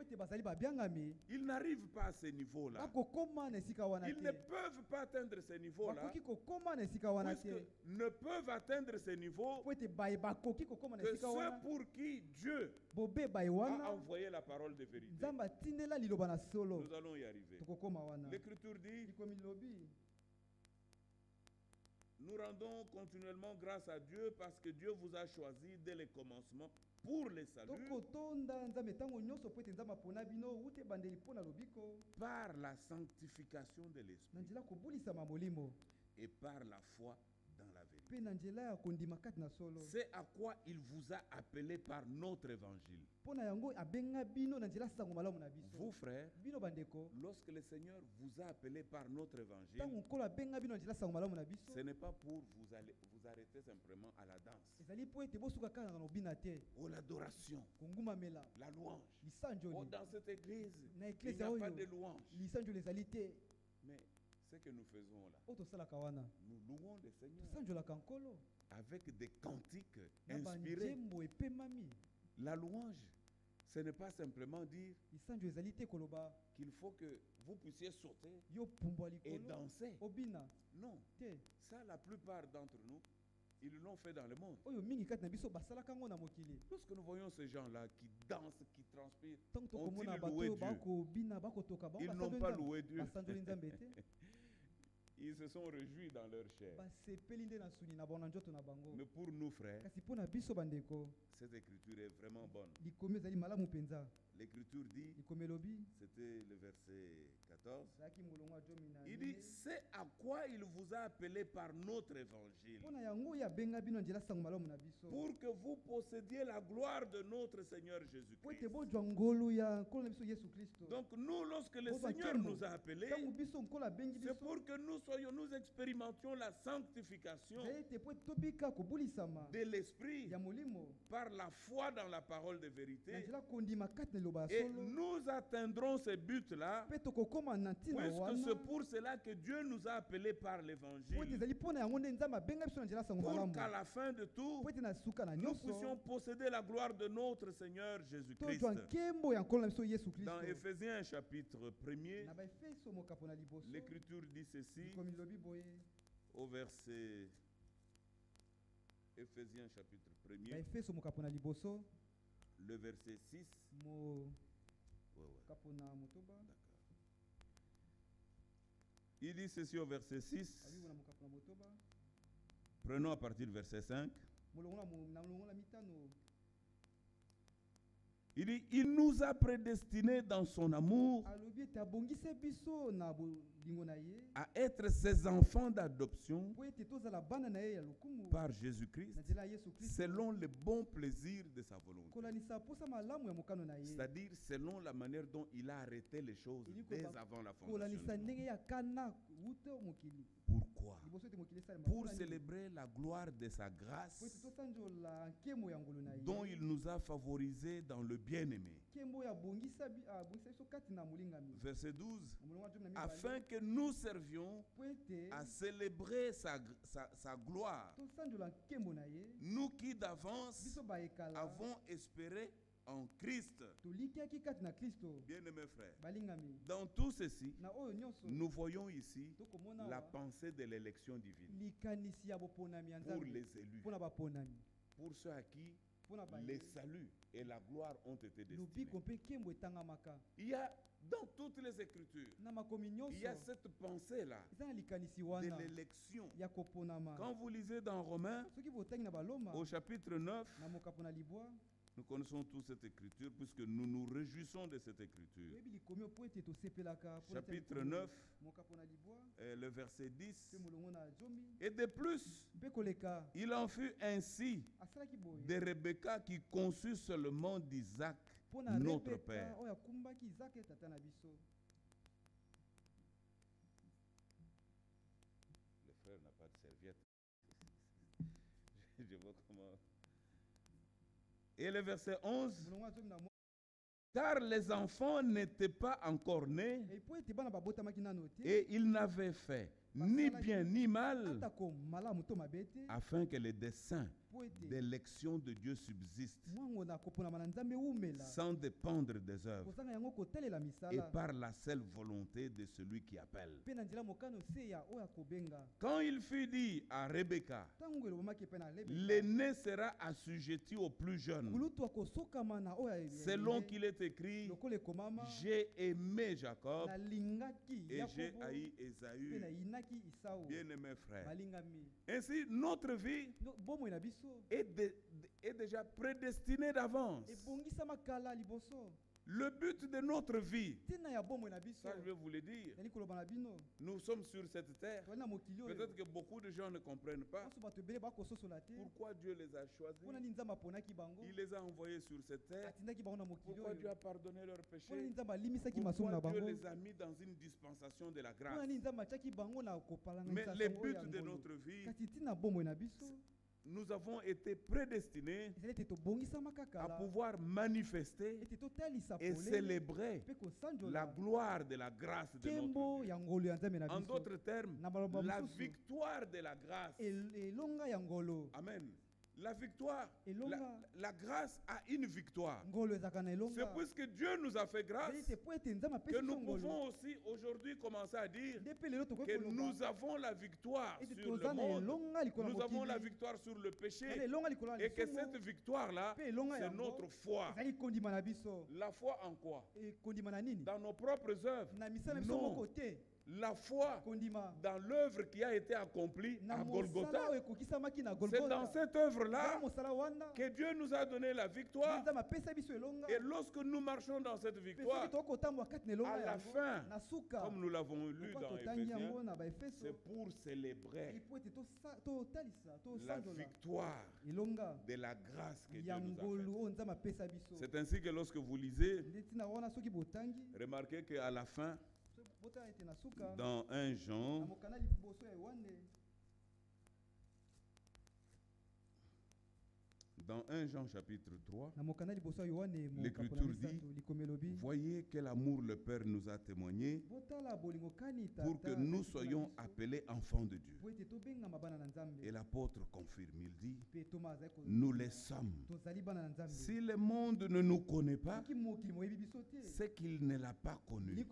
ils n'arrivent pas à ce niveau-là. Ils ne peuvent pas atteindre ce niveau-là, puisque ne peuvent atteindre ce niveau que ceux pour qui Dieu a envoyé la parole de vérité. Nous allons y arriver. L'Écriture dit, nous rendons continuellement grâce à Dieu parce que Dieu vous a choisi dès le commencement pour le salut, par la sanctification de l'esprit et par la foi dans la vérité. C'est à quoi il vous a appelé par notre évangile. Vous, frères, lorsque le Seigneur vous a appelé par notre évangile, ce n'est pas pour vous arrêter simplement à la danse, ou l'adoration, la louange. Oh, dans cette église, il n'y a pas de louange. Mais ce que nous faisons là, nous louons le Seigneur avec des cantiques inspirés. La louange, ce n'est pas simplement dire qu'il faut que vous puissiez sauter et danser. Non, ça la plupart d'entre nous, ils l'ont fait dans le monde. Lorsque nous voyons ces gens-là qui dansent, qui transpirent, ont-ils loué Dieu? Ils n'ont pas loué Dieu. Ils se sont réjouis dans leur chair. Mais pour nous, frères, cette écriture est vraiment bonne. L'écriture dit, c'était le verset 14, il dit, c'est à quoi il vous a appelé par notre évangile, pour que vous possédiez la gloire de notre Seigneur Jésus-Christ. Donc nous, lorsque le Seigneur nous a appelés, c'est pour que nous expérimentions la sanctification de l'esprit par la foi dans la parole de vérité. Et nous atteindrons ce but-là, puisque c'est pour cela que Dieu nous a appelés par l'évangile, pour qu'à la fin de tout, nous puissions posséder la gloire de notre Seigneur Jésus-Christ. Dans Éphésiens chapitre 1er, l'Écriture dit ceci, au verset Éphésiens chapitre 1er, le verset 6. Il dit ceci au verset 6. Prenons à partir du verset 5. Il dit, il nous a prédestinés dans son amour à être ses enfants d'adoption par Jésus-Christ, selon le bon plaisir de sa volonté. C'est-à-dire selon la manière dont il a arrêté les choses dès avant la fondation du monde. Pourquoi? Pour célébrer la gloire de sa grâce, dont il nous a favorisés dans le bien-aimé. Verset 12. Afin que nous servions à célébrer sa gloire, nous qui d'avance avons espéré en Christ. Bien-aimés frères, dans tout ceci, nous voyons ici la pensée de l'élection divine pour les élus, pour ceux à qui les saluts et la gloire ont été destinés. Il y a dans toutes les Écritures, il y a cette pensée-là de l'élection. Quand vous lisez dans Romains, au chapitre 9, nous connaissons tous cette écriture puisque nous nous réjouissons de cette écriture. Chapitre 9, le verset 10. Et de plus, il en fut ainsi de Rebecca qui conçut seulement d'Isaac, notre père. Le frère n'a pas de serviette. Je vois comment... Et le verset 11, car les enfants n'étaient pas encore nés et ils n'avaient fait ni bien ni mal, afin que les desseins d'élection de Dieu subsistent sans dépendre des œuvres et par la seule volonté de celui qui appelle. Quand il fut dit à Rebecca, l'aîné sera assujetti au plus jeune, selon qu'il est écrit, j'ai aimé Jacob et j'ai haï Ésaü. Bien-aimés frères, ainsi notre vie est déjà prédestinée d'avance. Le but de notre vie, ça je vais vous le dire, nous sommes sur cette terre. Peut-être que beaucoup de gens ne comprennent pas pourquoi Dieu les a choisis. Il les a envoyés sur cette terre. Pourquoi Dieu a pardonné leurs péchés. Pourquoi Dieu les a mis dans une dispensation de la grâce. Mais le but de notre vie, nous avons été prédestinés à pouvoir manifester et célébrer la gloire de la grâce de notre Dieu. En d'autres termes, la victoire de la grâce. Amen. La victoire, la grâce a une victoire. C'est puisque Dieu nous a fait grâce que nous pouvons aussi aujourd'hui commencer à dire que nous avons la victoire sur le monde, nous avons la victoire sur le péché, et que cette victoire-là, c'est notre foi. La foi en quoi? Dans nos propres œuvres? Non. La foi dans l'œuvre qui a été accomplie à Golgotha. C'est dans cette œuvre-là que Dieu nous a donné la victoire. Et lorsque nous marchons dans cette victoire, à la fin, comme nous l'avons lu dans Éphésiens, c'est pour célébrer la victoire de la grâce que Dieu nous a faite. C'est ainsi que lorsque vous lisez, remarquez qu'à la fin, dans 1 Jean, dans 1 Jean chapitre 3, l'Écriture dit, voyez quel amour le Père nous a témoigné pour que nous soyons appelés enfants de Dieu. Et l'apôtre confirme, il dit, nous les sommes. Si le monde ne nous connaît pas, c'est qu'il ne l'a pas connu.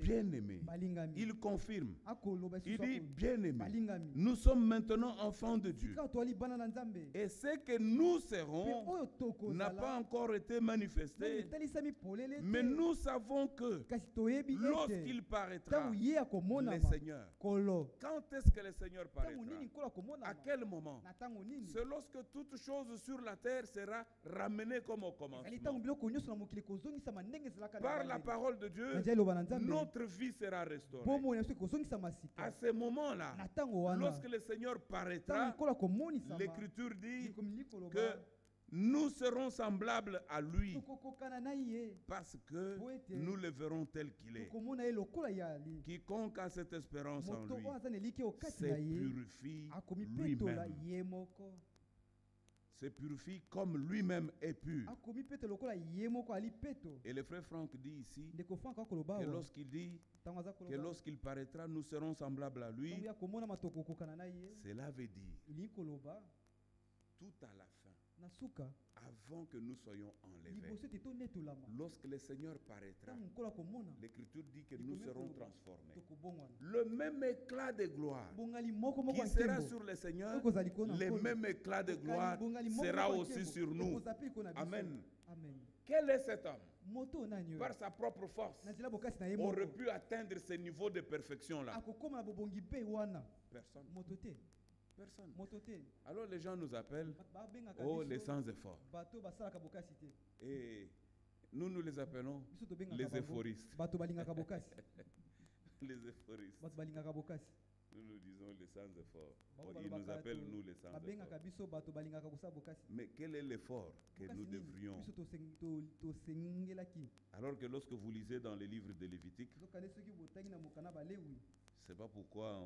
Bien-aimé, il confirme, il dit, bien-aimé, nous sommes maintenant enfants de Dieu. Et c'est que nous serons n'a pas encore été manifesté, mais nous savons que lorsqu'il paraîtra, le Seigneur, quand est-ce que le Seigneur paraîtra? À quel moment? C'est lorsque toute chose sur la terre sera ramenée comme au commencement. Par la parole de Dieu, notre vie sera restaurée. À ce moment-là, lorsque le Seigneur paraîtra, l'Écriture dit que nous serons semblables à lui parce que nous le verrons tel qu'il est. Quiconque a cette espérance en lui se purifie lui-même. Se purifie comme lui-même est pur. Et le frère Franck dit ici que lorsqu'il dit que lorsqu'il paraîtra, nous serons semblables à lui, cela veut dire tout à la fin, avant que nous soyons enlevés, lorsque le Seigneur paraîtra, l'Écriture dit que nous serons transformés. Le même éclat de gloire qui sera sur le Seigneur, le même éclat de gloire sera aussi sur nous. Amen. Quel est cet homme? Par sa propre force, aurait pu atteindre ce niveau de perfection-là? Personne. Personne. Alors les gens nous appellent, oh, les sans effort. Et nous les appelons les éphoristes. Les éphoristes. Nous disons les sans effort. Ils nous appellent nous les sans effort. Mais quel est l'effort que nous devrions? Alors que lorsque vous lisez dans les livres de Lévitique, c'est pas pourquoi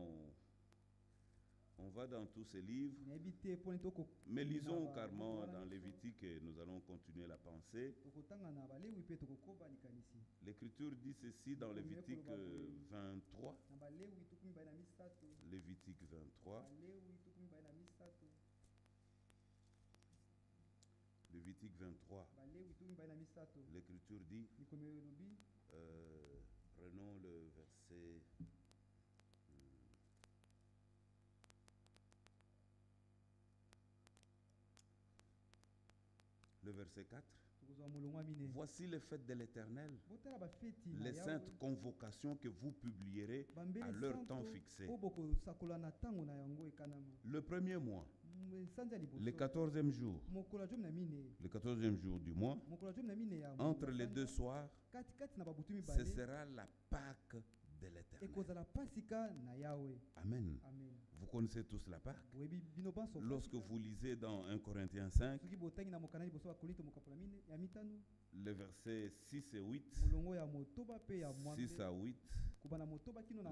on va dans tous ces livres, mais lisons carrément dans Lévitique et nous allons continuer la pensée. L'Écriture dit ceci dans Lévitique 23. Lévitique 23. Lévitique 23. L'Écriture dit, prenons le verset... Le verset 4. Voici les fêtes de l'Éternel, les saintes convocations que vous publierez à leur temps fixé. Le premier mois, le 14e jour, du mois, entre les deux soirs, ce sera la Pâque de l'Éternel. Amen. Vous connaissez tous la Pâque. Lorsque vous lisez dans 1 Corinthiens 5, les versets 6 et 8, 6 à 8,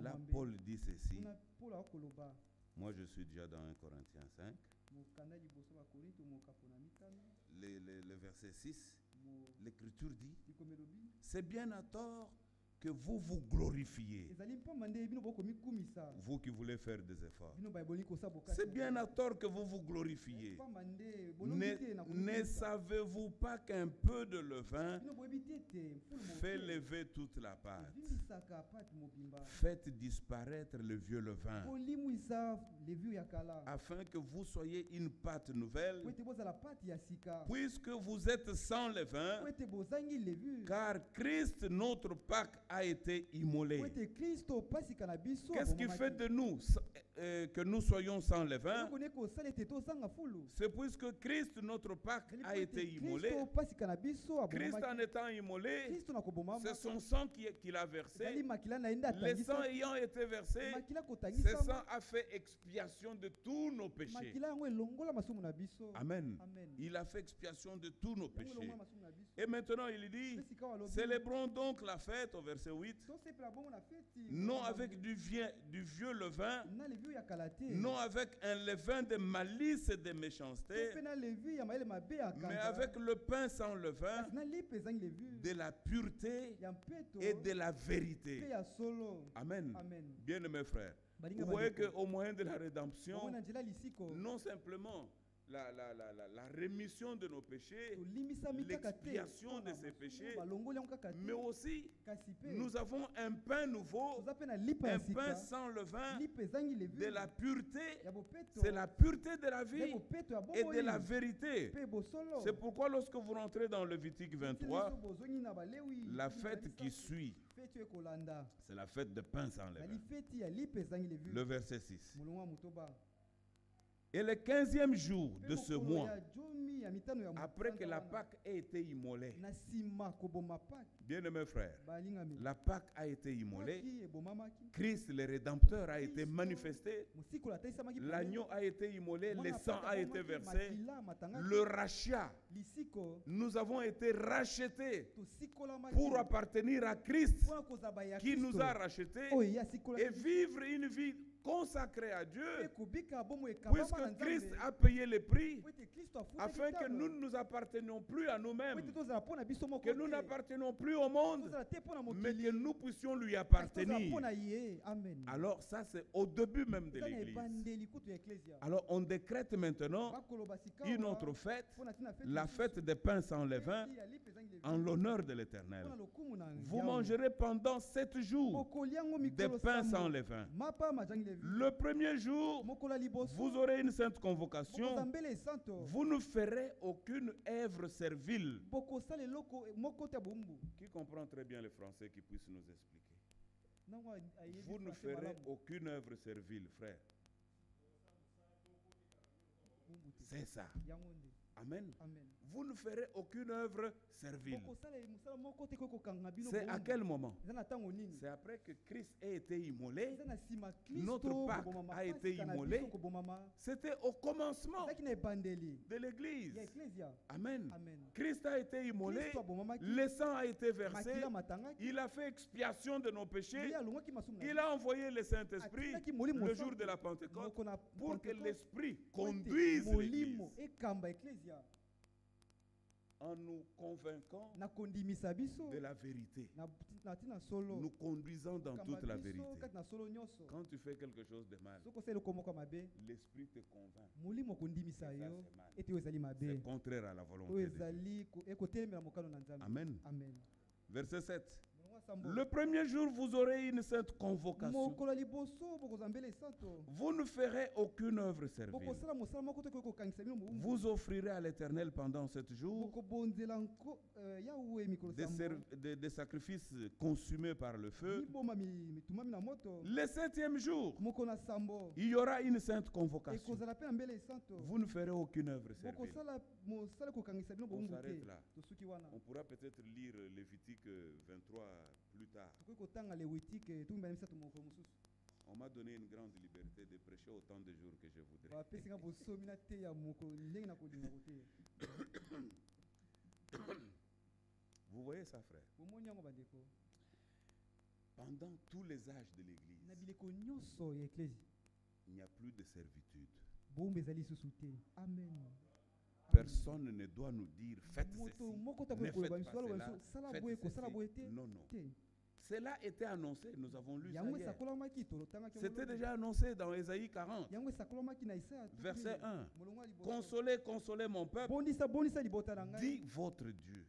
là Paul dit ceci. Moi je suis déjà dans 1 Corinthiens 5. Le verset 6, l'Écriture dit, c'est bien à tort que vous vous glorifiez, vous qui voulez faire des efforts. C'est bien à tort que vous vous glorifiez. Ne savez-vous pas qu'un peu de levain fait lever toute la pâte? Faites disparaître le vieux levain, afin que vous soyez une pâte nouvelle, puisque vous êtes sans levain, car Christ, notre Pâque, a été immolé. Qu'est-ce qui fait de nous que nous soyons sans levain? C'est puisque Christ, notre Pâque, a été immolé. Christ en étant immolé, c'est son sang qu'il a versé. Le sang ayant été versé, ce sang a fait expiation de tous nos péchés. Amen. Il a fait expiation de tous nos péchés. Et maintenant il dit, célébrons donc la fête au verset 8, non avec du vieux levain, non avec un levain de malice et de méchanceté, mais avec le pain sans levain, de la pureté et de la vérité. Amen. Bien mes frères, vous voyez qu'au moyen de la rédemption, non simplement la rémission de nos péchés, l'expiation de ces péchés, mais aussi nous avons un pain nouveau, un pain sans levain, de la pureté. C'est la pureté de la vie et de la vérité. C'est pourquoi lorsque vous rentrez dans Lévitique 23, la fête qui suit, c'est la fête de pain sans levain. Le verset 6. Et le 15e jour de ce mois, après que la Pâque ait été immolée, bien-aimés frères, la Pâque a été immolée, Christ le Rédempteur a été manifesté, l'agneau a été immolé, le sang a été versé, le rachat, nous avons été rachetés pour appartenir à Christ qui nous a rachetés et vivre une vie consacré à Dieu, puisque Christ a payé le prix, afin que nous ne nous appartenions plus à nous-mêmes, que nous n'appartenons plus au monde, mais que nous puissions lui appartenir. Alors ça c'est au début même de l'Église. Alors on décrète maintenant une autre fête, la fête des pains sans levain, en l'honneur de l'Éternel. Vous mangerez pendant 7 jours des pains sans levain. Le premier jour, vous aurez une sainte convocation. Vous ne ferez aucune œuvre servile. Qui comprend très bien le français qui puisse nous expliquer? Vous ne ferez aucune œuvre servile, frère. C'est ça. Amen. Vous ne ferez aucune œuvre servile. C'est à quel moment? C'est après que Christ ait été immolé, notre Pâque a été immolé. C'était au commencement de l'Église. Amen. Christ a été immolé, le sang a été versé, il a fait expiation de nos péchés, il a envoyé le Saint-Esprit le jour de la Pentecôte pour que l'Esprit conduise l'Église en nous convainquant de la vérité, nous conduisant dans toute la vérité. Quand tu fais quelque chose de mal, l'Esprit te convainc. C'est contraire à la volonté de Dieu. Amen. Verset 7. Le premier jour, vous aurez une sainte convocation. Vous ne ferez aucune œuvre servile. Vous offrirez à l'Éternel pendant 7 jours des sacrifices consumés par le feu. Le 7e jour, il y aura une sainte convocation. Vous ne ferez aucune œuvre servile. On s'arrête là. On pourra peut-être lire Lévitique 23 plus tard. On m'a donné une grande liberté de prêcher autant de jours que je voudrais. Vous voyez ça, frère? Pendant tous les âges de l'Église, il n'y a plus de servitude. Amen. Personne ne doit nous dire faites ceci, ne faites pas cela, faites ceci. Non, non. Cela était annoncé, nous avons lu ça hier. C'était déjà annoncé dans Ésaïe 40, verset 1. Consolez, consolez mon peuple, dit votre Dieu.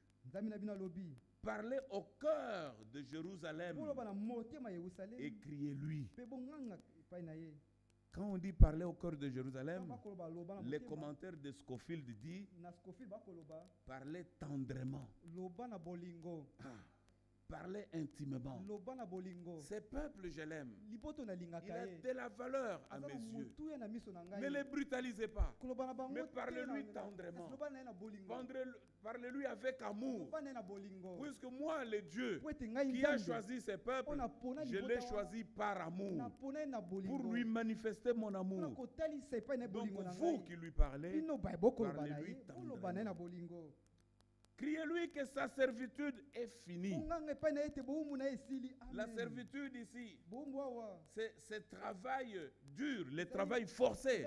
Parlez au cœur de Jérusalem et criez-lui. Quand on dit parler au cœur de Jérusalem, les commentaires de Scofield disent parler tendrement. Parler intimement. Ces peuples, je l'aime. Il a de la valeur à mes yeux. Ne les brutalisez pas. Mais parlez-lui tendrement. Parlez-lui avec amour. Puisque moi, le Dieu qui a choisi ces peuples, je l'ai choisi par amour. Pour lui manifester mon amour. Donc vous qui lui parlez, parlez-lui tendrement. Criez-lui que sa servitude est finie. La servitude ici, c'est travail dur, le travail forcé.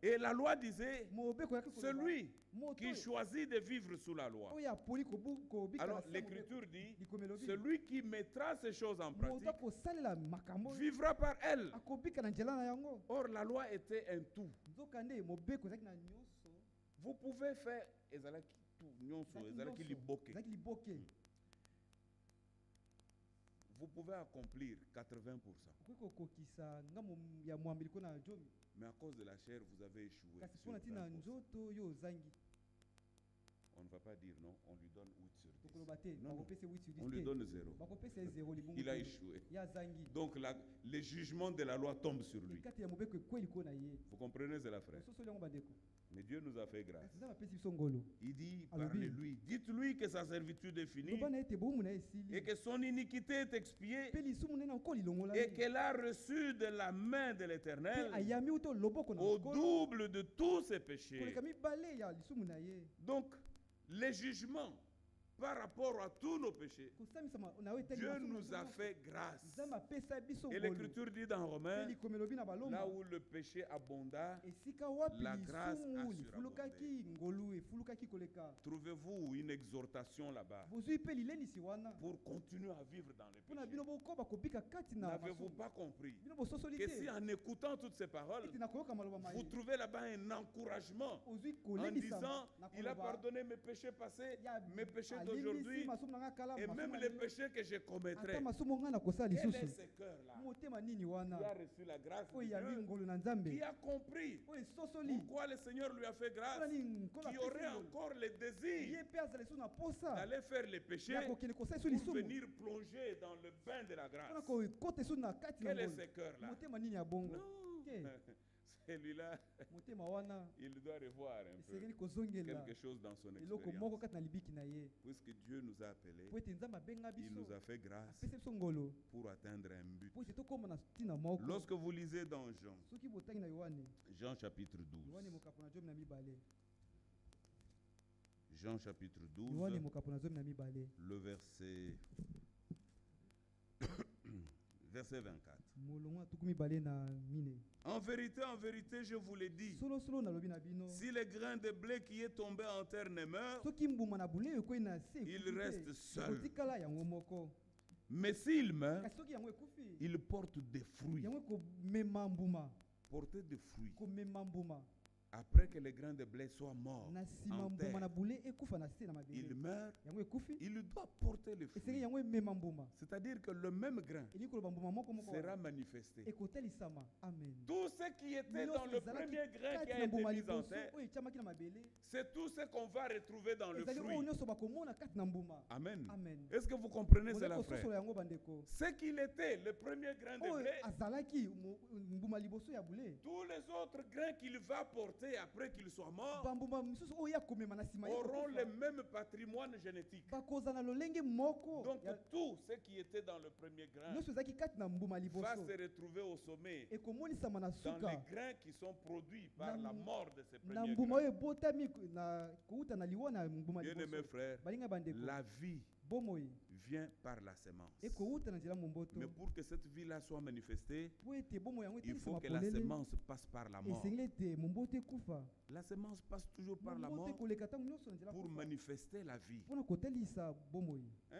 Et la loi disait, celui qui choisit de vivre sous la loi. Alors l'écriture dit, celui qui mettra ces choses en pratique vivra par elle. Or la loi était un tout. Vous pouvez faire vous pouvez accomplir 80%. Mais à cause de la chair, vous avez échoué. On ne va pas dire non, on lui donne 8 sur 10. Non, non. On lui donne 0. Il a échoué. Donc le jugement de la loi tombe sur lui. Vous comprenez cela, frère? Mais Dieu nous a fait grâce. Il dit, parlez-lui. Dites-lui que sa servitude est finie et que son iniquité est expiée et qu'elle a reçu de la main de l'Éternel au double de tous ses péchés. Donc, les jugements par rapport à tous nos péchés, Dieu nous a fait grâce. Et l'Écriture dit dans Romains, là où le péché abonda, la grâce a surabondé. Trouvez-vous une exhortation là-bas pour continuer à vivre dans les péchés? N'avez-vous pas compris que si en écoutant toutes ces paroles, vous trouvez là-bas un encouragement en disant, il a pardonné mes péchés passés, mes péchés d'aujourd'hui et même les péchés que je commettrai. Quel est ce cœur-là qui a reçu la grâce de Dieu, qui a compris pourquoi le Seigneur lui a fait grâce, qui aurait encore le désir d'aller faire les péchés pour venir plonger dans le bain de la grâce? Quel est ce cœur-là? Non. Celui-là, il doit revoir un peu quelque chose dans son expérience. Puisque Dieu nous a appelés, il nous a fait grâce pour atteindre un but. Lorsque vous lisez dans Jean chapitre 12, Jean chapitre 12, le verset 24. En vérité, je vous l'ai dit, si le grain de blé qui est tombé en terre ne meurt, il reste seul. Mais s'il meurt, il porte des fruits. Porter des fruits. Après que les grains de blé soient morts en terre, il meurt, il doit porter le fruit. C'est-à-dire que le même grain sera manifesté. Tout ce qui était dans le premier grain qui a été mis en terre, c'est tout ce qu'on va retrouver dans le fruit. Amen. Est-ce que vous comprenez cela, frère? Ce qu'il était, le premier grain de blé, tous les autres grains qu'il va porter après qu'il soit mort auront le même patrimoine génétique. Donc tout ce qui était dans le premier grain va se retrouver au sommet dans les grains qui sont produits par la mort de ces premiers grains. Bien-aimés frères, la vie vient par la semence. Mais pour que cette vie-là soit manifestée, il faut que la semence passe par la mort. La semence passe toujours par la mort pour manifester la vie. Un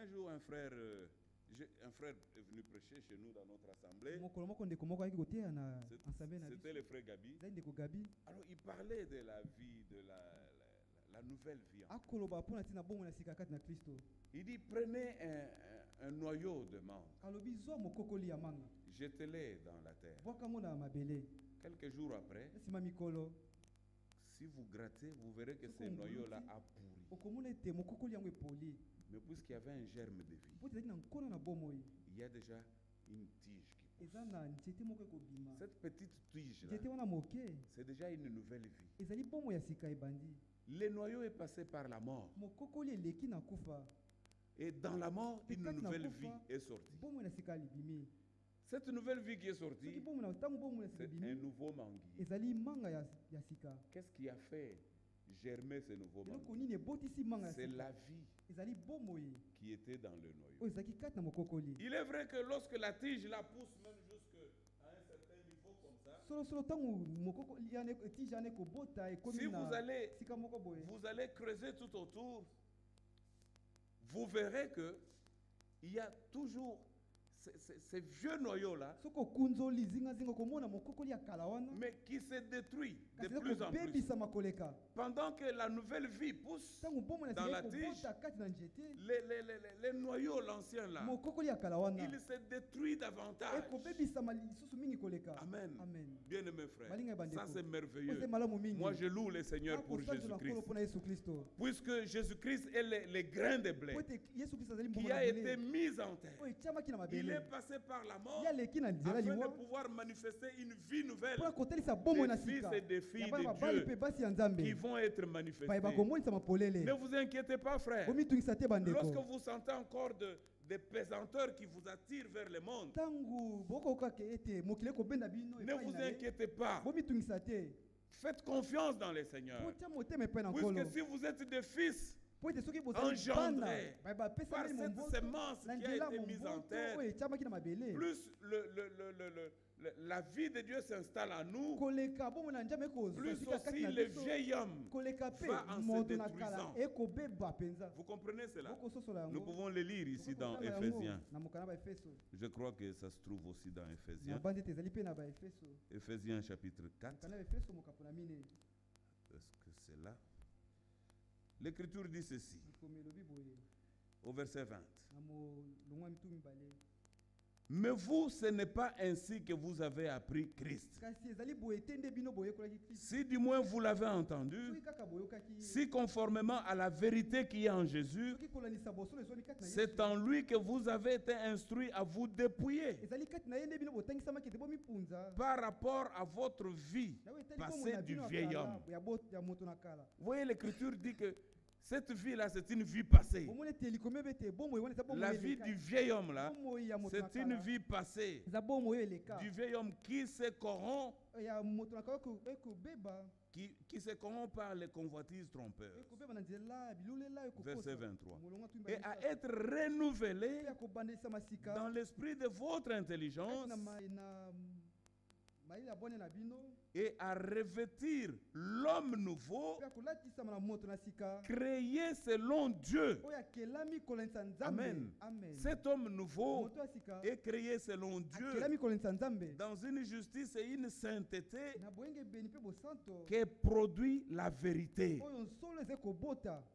jour, un frère est venu prêcher chez nous dans notre assemblée. C'était le frère Gabi. Alors il parlait de la vie, de la nouvelle vie. Il dit, prenez un noyau de mangue, jetez-les dans la terre. Quelques jours après, si vous grattez, vous verrez que ce noyau-là a pourri. Mais puisqu'il y avait un germe de vie, il y a déjà une tige qui pousse. Cette petite tige-là, c'est déjà une nouvelle vie. Le noyau est passé par la mort. Et dans la mort, une nouvelle vie est sortie. Cette nouvelle vie qui est sortie, c'est un nouveau manguier. Qu'est-ce qui a fait germer ce nouveau manguier? C'est la vie qui était dans le noyau. Il est vrai que lorsque la tige la pousse même jusqu'à un certain niveau comme ça, si vous allez creuser tout autour, vous verrez que il y a toujours ces vieux noyaux-là, mais qui se détruit de plus en plus. Pendant que la nouvelle vie pousse dans la tige, les noyaux, l'ancien là, il se détruit davantage. Amen. Bien aimé frère, ça c'est merveilleux. Moi je loue le Seigneur pour Jésus-Christ. Puisque Jésus-Christ est le grain de blé qui a été mis en terre. Il est passé par la mort afin de pouvoir manifester une vie nouvelle. Des fils et des filles de Dieu qui vont être manifestés. Ne vous inquiétez pas, frère. Lorsque vous sentez encore des pesanteurs qui vous attirent vers le monde, ne vous inquiétez pas. Faites confiance dans le Seigneur. Puisque si vous êtes des fils engendrés par cette semence qui a été mise en terre, plus la vie de Dieu s'installe en nous, plus aussi le vieil homme va en se détruisant. Vous comprenez cela? Nous pouvons le lire ici dans Éphésiens. Je crois que ça se trouve aussi dans Éphésiens. Éphésiens chapitre 4. Est-ce que c'est là? L'Écriture dit ceci, au verset 20. Mais vous, ce n'est pas ainsi que vous avez appris Christ. Si du moins vous l'avez entendu, si conformément à la vérité qui est en Jésus, c'est en lui que vous avez été instruits à vous dépouiller par rapport à votre vie passée du vieil homme. Vous voyez, l'Écriture dit que cette vie-là, c'est une vie passée. La vie du vieil homme-là, c'est une vie passée. Du vieil homme qui se corrompt, qui se corrompt par les convoitises trompeurs. Verset 23. Et à être renouvelé dans l'esprit de votre intelligence, et à revêtir l'homme nouveau, créé selon Dieu. Amen. Cet homme nouveau est créé selon Dieu dans une justice et une sainteté qui produit la vérité.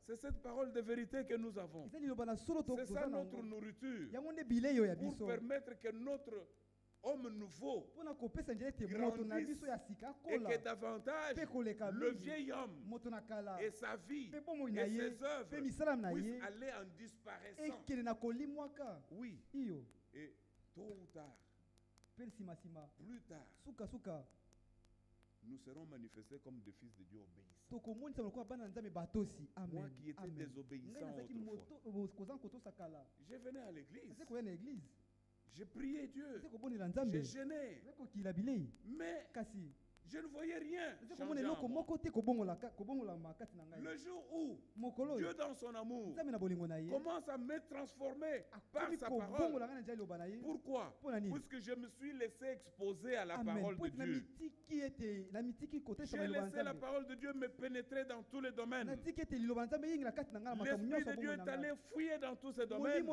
C'est cette parole de vérité que nous avons. C'est ça notre nourriture pour permettre que notre homme nouveau grandisse et que davantage le vieil homme et sa vie et ses œuvres puissent aller en disparaissant. Oui. Et tôt ou tard, plus tard, nous serons manifestés comme des fils de Dieu obéissants. Moi qui étais désobéissant autrefois, je venais à l'église. J'ai prié Dieu. J'ai gêné. Mais je ne voyais rien. Le jour où Dieu dans son amour commence à me transformer par sa parole. Pourquoi? Puisque je me suis laissé exposer à la parole de Dieu. J'ai laissé la parole de Dieu me pénétrer dans tous les domaines. L'Esprit de Dieu est allé fouiller dans tous ces domaines.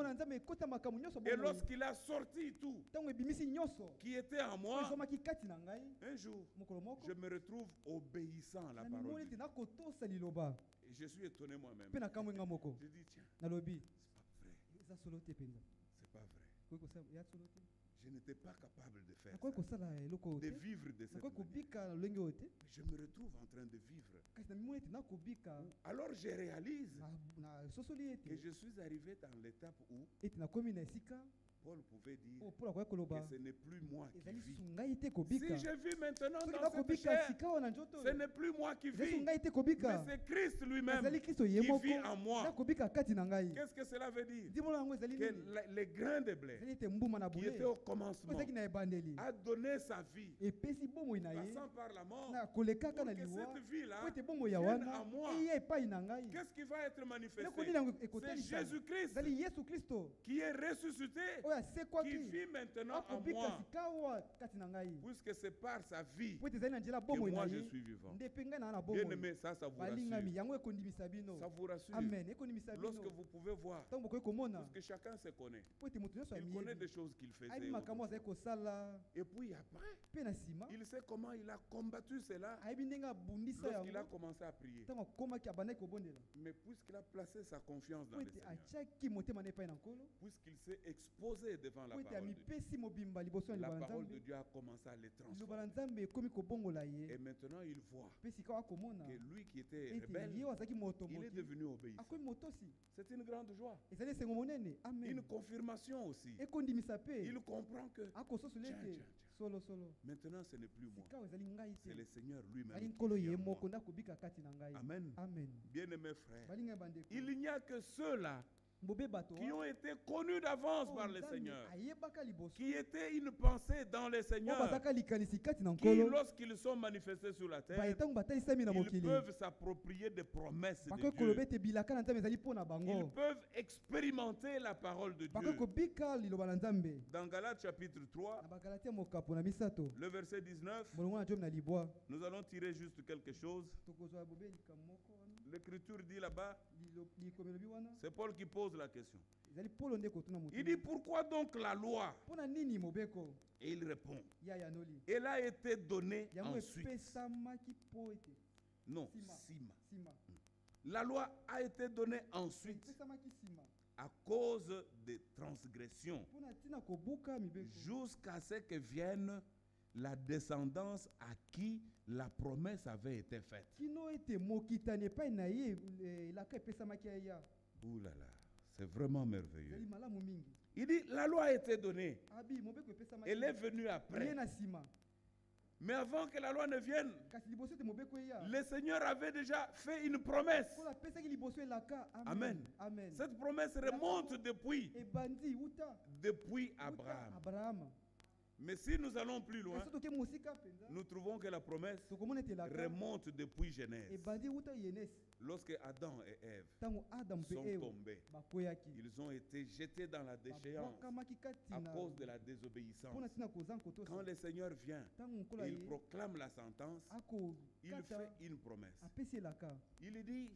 Et lorsqu'il a sorti tout qui était en moi, un jour, je me retrouve obéissant à la parole de Dieu. Et je suis étonné moi-même. Je dis, tiens, c'est pas vrai. C'est pas vrai. Je n'étais pas capable de faire ça, de vivre de cette manière. Je me retrouve en train de vivre. Alors je réalise que je suis arrivé dans l'étape où Paul pouvait dire que ce n'est plus moi qui vis. Si je vis maintenant dans cette chair, ce n'est plus moi qui vis, mais c'est Christ lui-même qui vit en moi. Qu'est-ce que cela veut dire? Que les grains de blé qui étaient au commencement a donné sa vie, passant par la mort, pour que cette vie-là vienne en moi. Qu'est-ce qui va être manifesté? C'est Jésus-Christ qui est ressuscité, qui vit maintenant en moi, puisque c'est par sa vie que moi je suis vivant. Bien aimé, ça vous rassure. Ça vous rassure. Lorsque vous pouvez voir, parce que chacun se connaît. Il connaît des choses qu'il faisait. Et puis après, il sait comment il a combattu cela lorsqu'il a commencé à prier. Mais puisqu'il a placé sa confiance dans le Seigneur, puisqu'il s'est exposé devant la parole de Dieu, la parole de Dieu a commencé à les transformer. Et maintenant il voit que lui qui était rebelle, il est devenu obéissant. C'est une grande joie, une confirmation aussi. Il comprend que maintenant ce n'est plus moi, c'est le Seigneur lui-même qui vit en moi. Amen. Bien-aimés frères, il n'y a que ceux-là qui ont été connus d'avance par le Seigneur, qui étaient une pensée dans le Seigneur, qui lorsqu'ils sont manifestés sur la terre, ils peuvent s'approprier des promesses de Dieu. Ils peuvent expérimenter la parole de Dieu. Dans Galates chapitre 3, le verset 19, nous allons tirer juste quelque chose. L'Écriture dit là-bas, c'est Paul qui pose la question. Il dit, pourquoi donc la loi? Et il répond, elle a été donnée ensuite. Non, Sima. La loi a été donnée ensuite à cause des transgressions, jusqu'à ce que vienne la descendance à qui la promesse avait été faite. Ouh là là, c'est vraiment merveilleux. Il dit, la loi a été donnée. Elle est venue après. Mais avant que la loi ne vienne, le Seigneur avait déjà fait une promesse. Amen. Cette promesse remonte depuis Abraham. Mais si nous allons plus loin, nous trouvons que la promesse remonte depuis Genèse. Lorsque Adam et Ève sont tombés, ils ont été jetés dans la déchéance à cause de la désobéissance. Quand le Seigneur vient et il proclame la sentence, il fait une promesse. Il dit,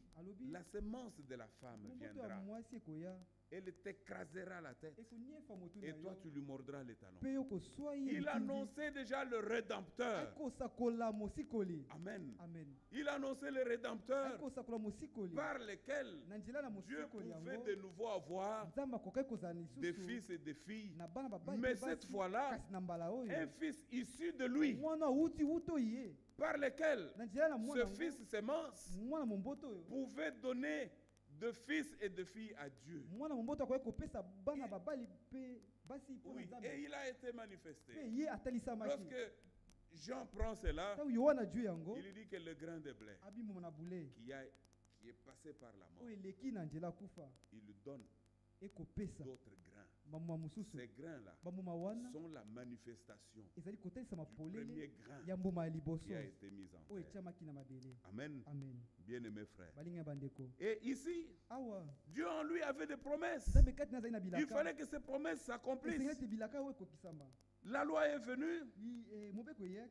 la semence de la femme viendra. Elle t'écrasera la tête et toi tu lui mordras les talons. Il annonçait déjà le Rédempteur. Amen. Il annonçait le Rédempteur par lequel Dieu pouvait de nouveau avoir des fils et des filles. Mais cette fois-là, un fils issu de lui, par lequel ce fils semence pouvait donner de fils et de filles à Dieu. Oui, et il a été manifesté. Lorsque Jean prend cela, il dit que le grain de blé qui est passé par la mort, il lui donne d'autres grains. Ces grains-là sont la manifestation du premier grain qui a été mis en terre. Amen. Bien-aimés frères. Et ici, Dieu en lui avait des promesses. Il fallait que ces promesses s'accomplissent. La loi est venue,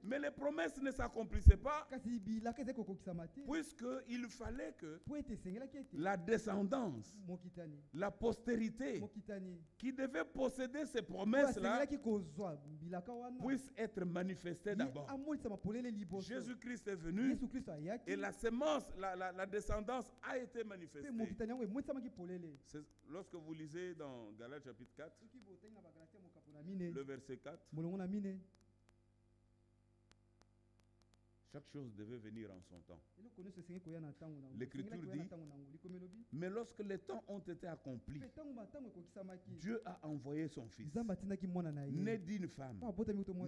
mais les promesses ne s'accomplissaient pas, puisqu'il fallait que la descendance, la postérité, qui devait posséder ces promesses-là, puisse être manifestée d'abord. Jésus-Christ est venu et la semence, la descendance a été manifestée. Lorsque vous lisez dans Galates chapitre 4, le verset 4, chaque chose devait venir en son temps. L'Écriture dit, mais lorsque les temps ont été accomplis, Dieu a envoyé son Fils, né d'une femme,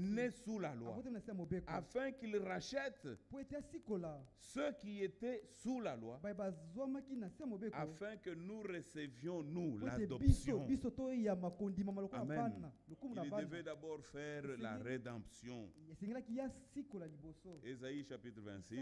né sous la loi, afin qu'il rachète ceux qui étaient sous la loi, afin que nous recevions, nous, l'adoption. Amen. Il devait d'abord faire la rédemption. Ésaïe chapitre 26.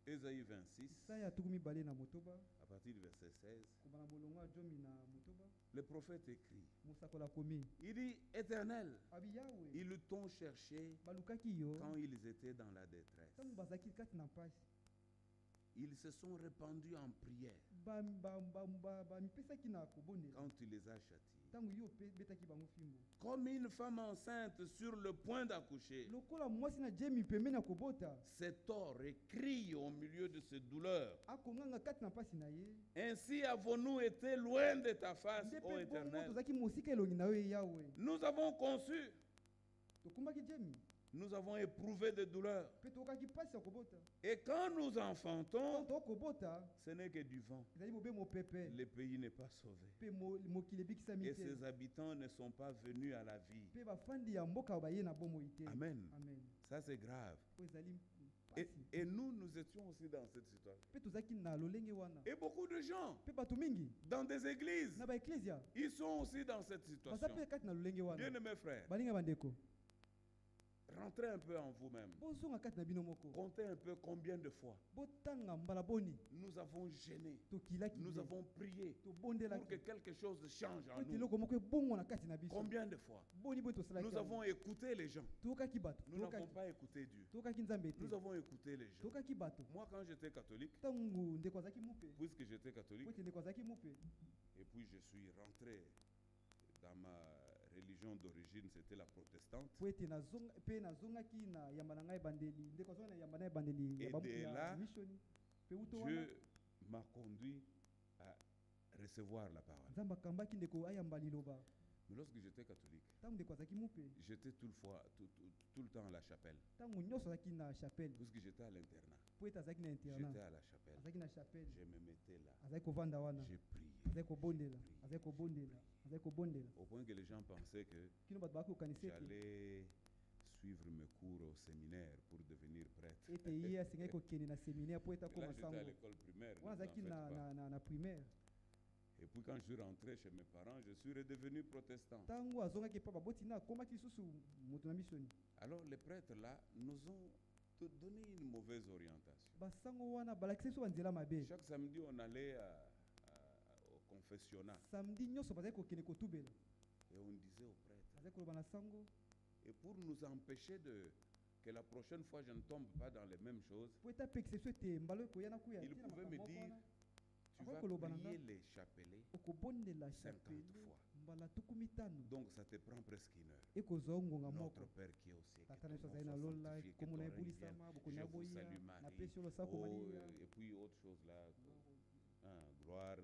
Ésaïe 26, à partir du verset 16, le prophète écrit, il dit, Éternel, ils t'ont cherché quand ils étaient dans la détresse. Ils se sont répandus en prière quand tu les as châtiés. Comme une femme enceinte sur le point d'accoucher, c'est tort et crie au milieu de ses douleurs. Ainsi avons-nous été loin de ta face, ô Éternel. Nous avons conçu, nous avons éprouvé des douleurs. Et quand nous enfantons, ce n'est que du vent. Le pays n'est pas sauvé. Et ses habitants ne sont pas venus à la vie. Amen. Ça c'est grave. Et nous étions aussi dans cette situation. Et beaucoup de gens, dans des églises, ils sont aussi dans cette situation. Bien-aimés frères, rentrez un peu en vous-même. Comptez un peu combien de fois nous avons gêné, nous avons prié pour que quelque chose change en nous. Combien de fois nous avons écouté les gens, nous n'avons pas écouté Dieu. Nous avons écouté les gens. Moi, quand j'étais catholique, puisque j'étais catholique, et puis je suis rentré dans ma religion d'origine, c'était la protestante. Et de là, Dieu m'a conduit à recevoir la parole. Mais lorsque j'étais catholique, j'étais tout le temps à la chapelle. Puisque j'étais à l'internat. J'étais à la chapelle. Je me mettais là. J'ai prié. Au point que les gens pensaient que j'allais suivre mes cours au séminaire pour devenir prêtre. Et là, j'étais à l'école primaire. Et puis quand je suis rentré chez mes parents, je suis redevenu protestant. Alors les prêtres là nous ont donné une mauvaise orientation. Chaque samedi, on allait au confessionnat. Et on disait aux prêtres, et pour nous empêcher que la prochaine fois je ne tombe pas dans les mêmes choses, il pouvait me dire, tu vas prier les chapelets 50 fois. Donc ça te prend presque une heure. Notre Père qui est au ciel, que ton nom soit sanctifié, que ton règne vienne. Je vous salue Marie. Et puis autre chose là, gloire.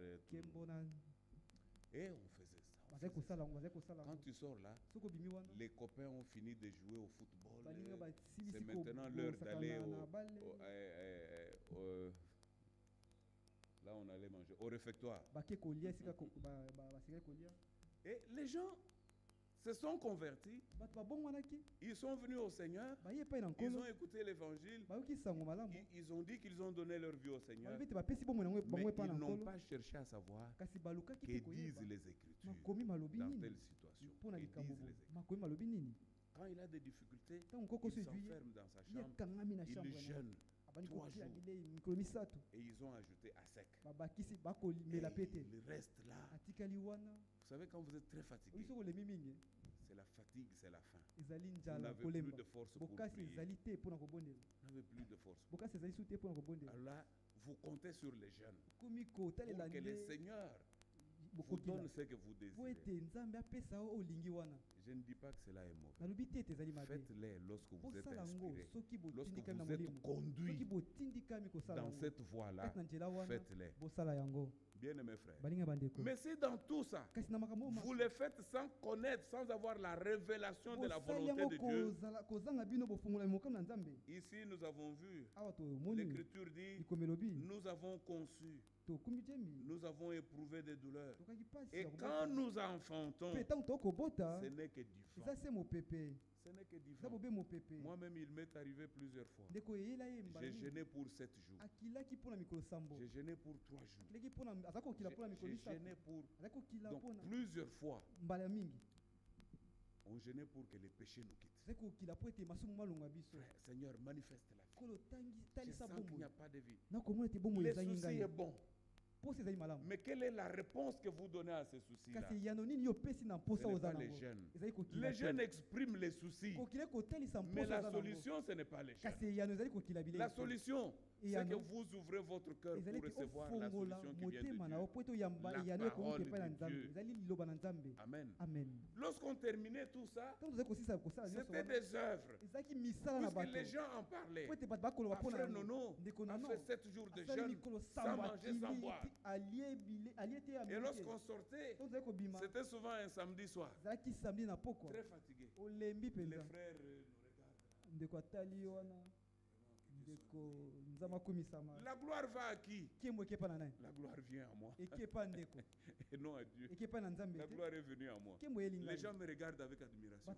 Et on faisait ça. Quand tu sors là, les copains ont fini de jouer au football. C'est maintenant l'heure d'aller là on allait manger au réfectoire. Et les gens se sont convertis. Ils sont venus au Seigneur. Ils ont écouté l'évangile. Ils ont dit qu'ils ont donné leur vie au Seigneur. Mais ils n'ont pas cherché à savoir que disent les Écritures dans telle situation. Quand il a des difficultés, il s'enferme dans sa chambre. Il jeûne 3 jours. Et ils ont ajouté à sec. Et il reste là. Vous savez, quand vous êtes très fatigué, c'est la fatigue, c'est la faim. Vous n'avez plus de force pour prier. Vous n'avez plus de force. Alors là, vous comptez sur les jeunes pour que le Seigneur vous donne ce que vous désirez. Je ne dis pas que cela est mauvais. Faites-les lorsque vous êtes inspiré, lorsque vous êtes conduit dans cette voie-là. Faites-les. Bien-aimés frères. Mais si dans tout ça, vous le faites sans connaître, sans avoir la révélation de la volonté de Dieu, ici nous avons vu, l'Écriture dit, nous avons conçu, nous avons éprouvé des douleurs. Et quand nous enfantons, ce n'est que du vent. Ce n'est que du vent. Moi-même, il m'est arrivé plusieurs fois. J'ai gêné pour 7 jours. J'ai gêné pour 3 jours. J'ai gêné pour... Donc, plusieurs fois, on gênait pour que les péchés nous quittent. Seigneur, manifeste la vie. Je sens qu'il n'y a pas de vie. Le souci est bon. Mais quelle est la réponse que vous donnez à ces soucis-là? Ce n'est pas les jeunes. Les jeunes expriment les soucis. Mais la solution, ce n'est pas les jeunes. La solution, c'est que vous ouvrez votre cœur pour recevoir la solution qui vient de Dieu. La parole de Dieu. Amen. Lorsqu'on terminait tout ça, c'était des œuvres. Puisque les gens en parlaient. Frère Nono a fait 7 jours de jeûne sans manger, sans boire. Et lorsqu'on sortait, c'était souvent un samedi soir. Très fatigué. Les frères nous regardent. La gloire va à qui? La gloire vient à moi. Et non à Dieu. La gloire est venue à moi. Les gens me regardent avec admiration.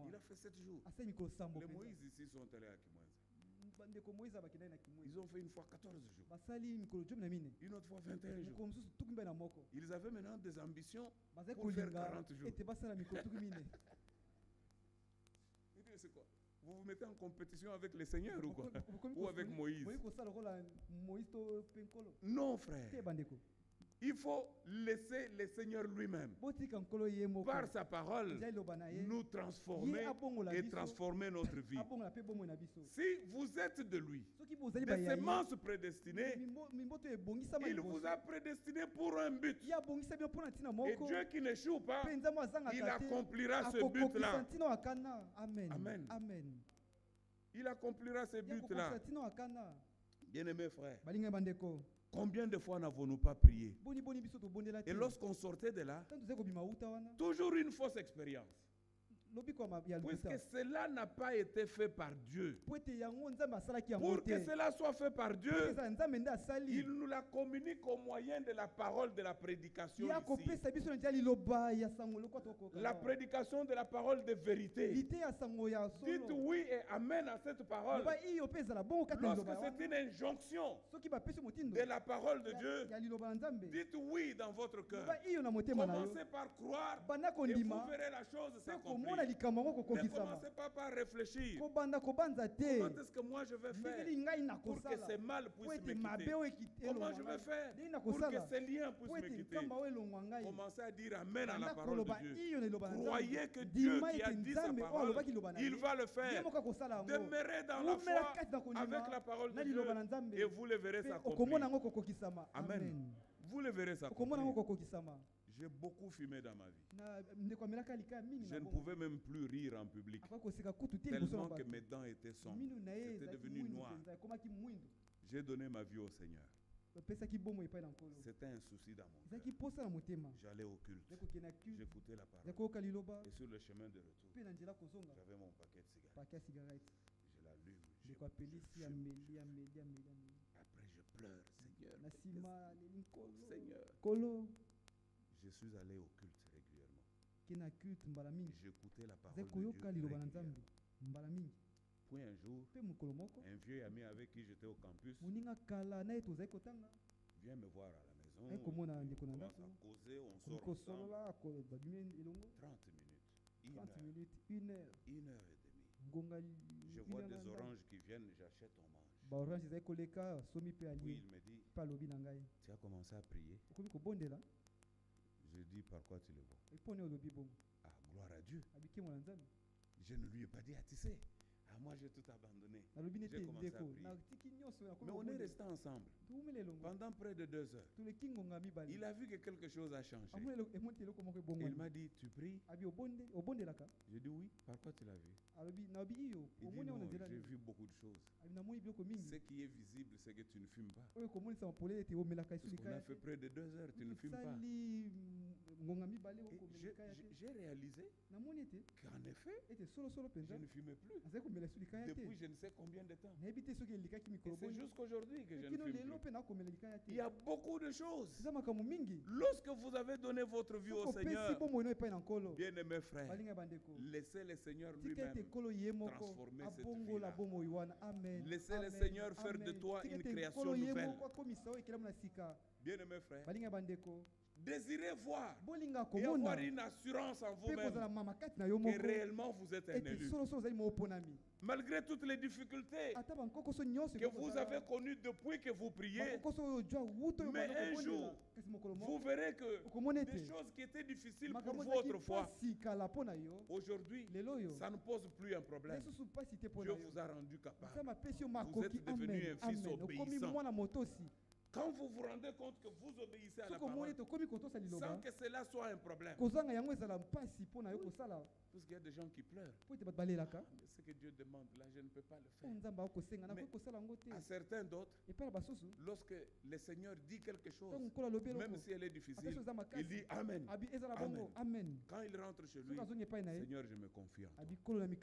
Il a fait 7 jours. Les Moïse ici sont allés à Kimwanza. Ils ont fait une fois 14 jours. Une autre fois 21 jours. Ils avaient maintenant des ambitions pour faire 40 jours. C'est quoi? Vous vous mettez en compétition avec les seigneurs ou quoi? Ou avec Moïse? Non, frère. Il faut laisser le Seigneur lui-même, par sa parole, nous transformer et transformer notre vie. Si vous êtes de lui, des semences prédestinées, il vous a prédestiné pour un but. Et Dieu qui n'échoue pas, il accomplira ce but-là. Amen. Il accomplira ce but-là. Bien-aimés frères, combien de fois n'avons-nous pas prié? Et lorsqu'on sortait de là, toujours une fausse expérience. Puisque cela n'a pas été fait par Dieu. Pour que cela soit fait par Dieu, il nous la communique au moyen de la parole de la prédication ici. La prédication de la parole de vérité. Dites oui et amen à cette parole. Lorsque c'est une injonction de la parole de Dieu, dites oui dans votre cœur. Commencez par croire et vous verrez la chose s'accomplir. Ne commencez pas par réfléchir. Comment est-ce que moi je vais faire pour que ces mal puissent me quitter? Comment je vais faire pour que ces liens puissent me quitter? Commencez à dire amen à la parole de Dieu. Croyez que Dieu qui a dit sa parole, il va le faire. Demeurez dans la foi avec la parole de Dieu et vous le verrez s'accomplir. Amen. Vous le verrez s'accomplir. J'ai beaucoup fumé dans ma vie. Je ne pouvais même plus rire en public. Tellement que mes dents étaient sombres. C'était devenu noir. J'ai donné ma vie au Seigneur. C'était un souci dans mon cœur. J'allais au culte. J'écoutais la parole. Et sur le chemin de retour, j'avais mon paquet de cigarettes. Je l'allume. Après, je pleure. Seigneur. Je suis allé au culte régulièrement. J'écoutais la parole de Dieu régulièrement. Puis un jour, un vieux ami avec qui j'étais au campus vient me voir à la maison. On commence à causer, on sort ensemble. 30 minutes, 1 heure, 1 heure et demie. Je vois des oranges qui viennent, j'achète, on mange. Puis il me dit, tu as commencé à prier. Je dis, par quoi tu le vois? Ah, gloire à Dieu. Je ne lui ai pas dit, ah, tu sais, moi j'ai tout abandonné. J'ai commencé à prier. Mais on est resté ensemble pendant près de 2 heures. Il a vu que quelque chose a changé. Il m'a dit, tu pries? J'ai dit oui. Par quoi tu l'as vu? Il dit non, j'ai vu beaucoup de choses. Ce qui est visible, c'est que tu ne fumes pas. Parce qu'on a fait près de 2 heures, tu ne fumes pas. J'ai réalisé qu'en effet, je ne fumais plus. Depuis je ne sais combien de temps. Et c'est jusqu'aujourd'hui que je ne fume plus. Il y a beaucoup de choses. Lorsque vous avez donné votre vie au Seigneur, bien-aimés frères, laissez le Seigneur lui-même transformer cette vie-là. Laissez le Seigneur faire de toi une création nouvelle. Bien-aimés frères, désirez voir et avoir une assurance en vous-même que réellement vous êtes un élu. Malgré toutes les difficultés que vous avez connues depuis que vous priez, mais un jour, vous verrez que des choses qui étaient difficiles pour vous autrefois, aujourd'hui, ça ne pose plus un problème. Dieu vous a rendu capable. Vous êtes devenu un fils obéissant. Quand vous vous rendez compte que vous obéissez à la parole, sans que cela soit un problème, parce qu'il y a des gens qui pleurent. Mais ce que Dieu demande, là, je ne peux pas le faire. Mais à certains d'autres, lorsque le Seigneur dit quelque chose, même si elle est difficile, il dit Amen. Amen. Quand il rentre chez lui, Seigneur, je me confie en toi. Tu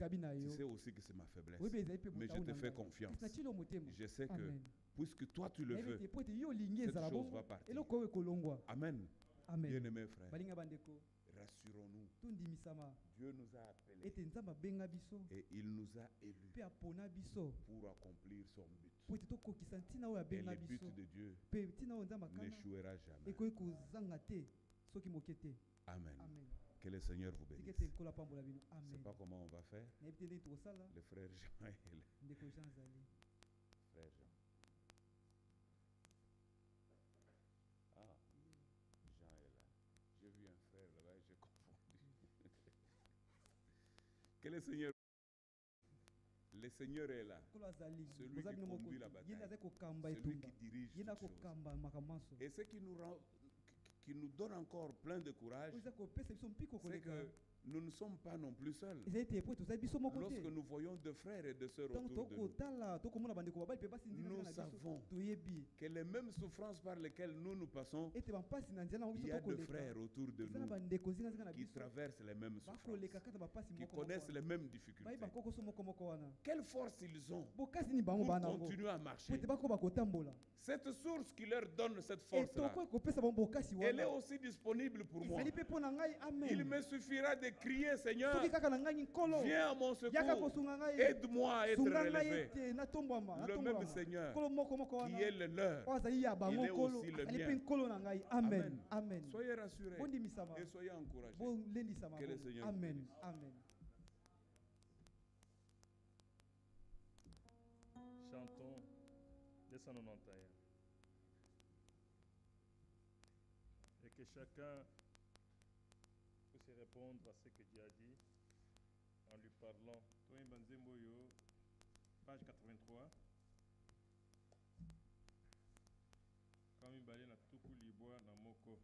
sais aussi que c'est ma faiblesse, mais je te fais confiance. Je sais que puisque toi tu le veux, cette chose va partir. Amen. Bien-aimés frères, rassurons-nous. Dieu nous a appelés et il nous a élus pour accomplir son but. Et le but de Dieu n'échouera jamais. Amen. Que le Seigneur vous bénisse. Je ne sais pas comment on va faire. Le frère Jean est là. Frère Jean. Ah, Jean est là. J'ai vu un frère là-bas et j'ai confondu. Que le Seigneur est là. Celui qui conduit la bataille. Celui qui dirige toutes choses. Et ce qui nous donne encore plein de courage, c'est que nous ne sommes pas non plus seuls. Lorsque nous voyons de frères et de sœurs autour de nous, nous savons que les mêmes souffrances par lesquelles nous passons, il y a de frères autour de nous qui traversent les mêmes souffrances, qui connaissent les mêmes difficultés. Quelle force ils ont pour continuer à marcher. Cette source qui leur donne cette force-là, elle est aussi disponible pour moi. Il me suffira de crier, Seigneur, viens à mon secours, aide-moi à être relevé. Le même Seigneur qui est le leur, il est aussi le mien. Amen. Amen. Soyez rassurés et soyez encouragés. Que le Seigneur vous bénisse. Amen. Chantons 291. Et que chacun puisse répondre à ce que Dieu a dit en lui parlant. Page 83. Comme il balait na tuku libwa na moko.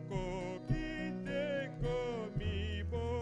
Ko kite ko mi bo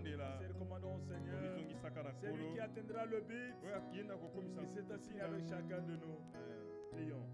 C'est recommandons au Seigneur. C'est lui qui atteindra le but. Et c'est ainsi avec chacun de nous. Prions.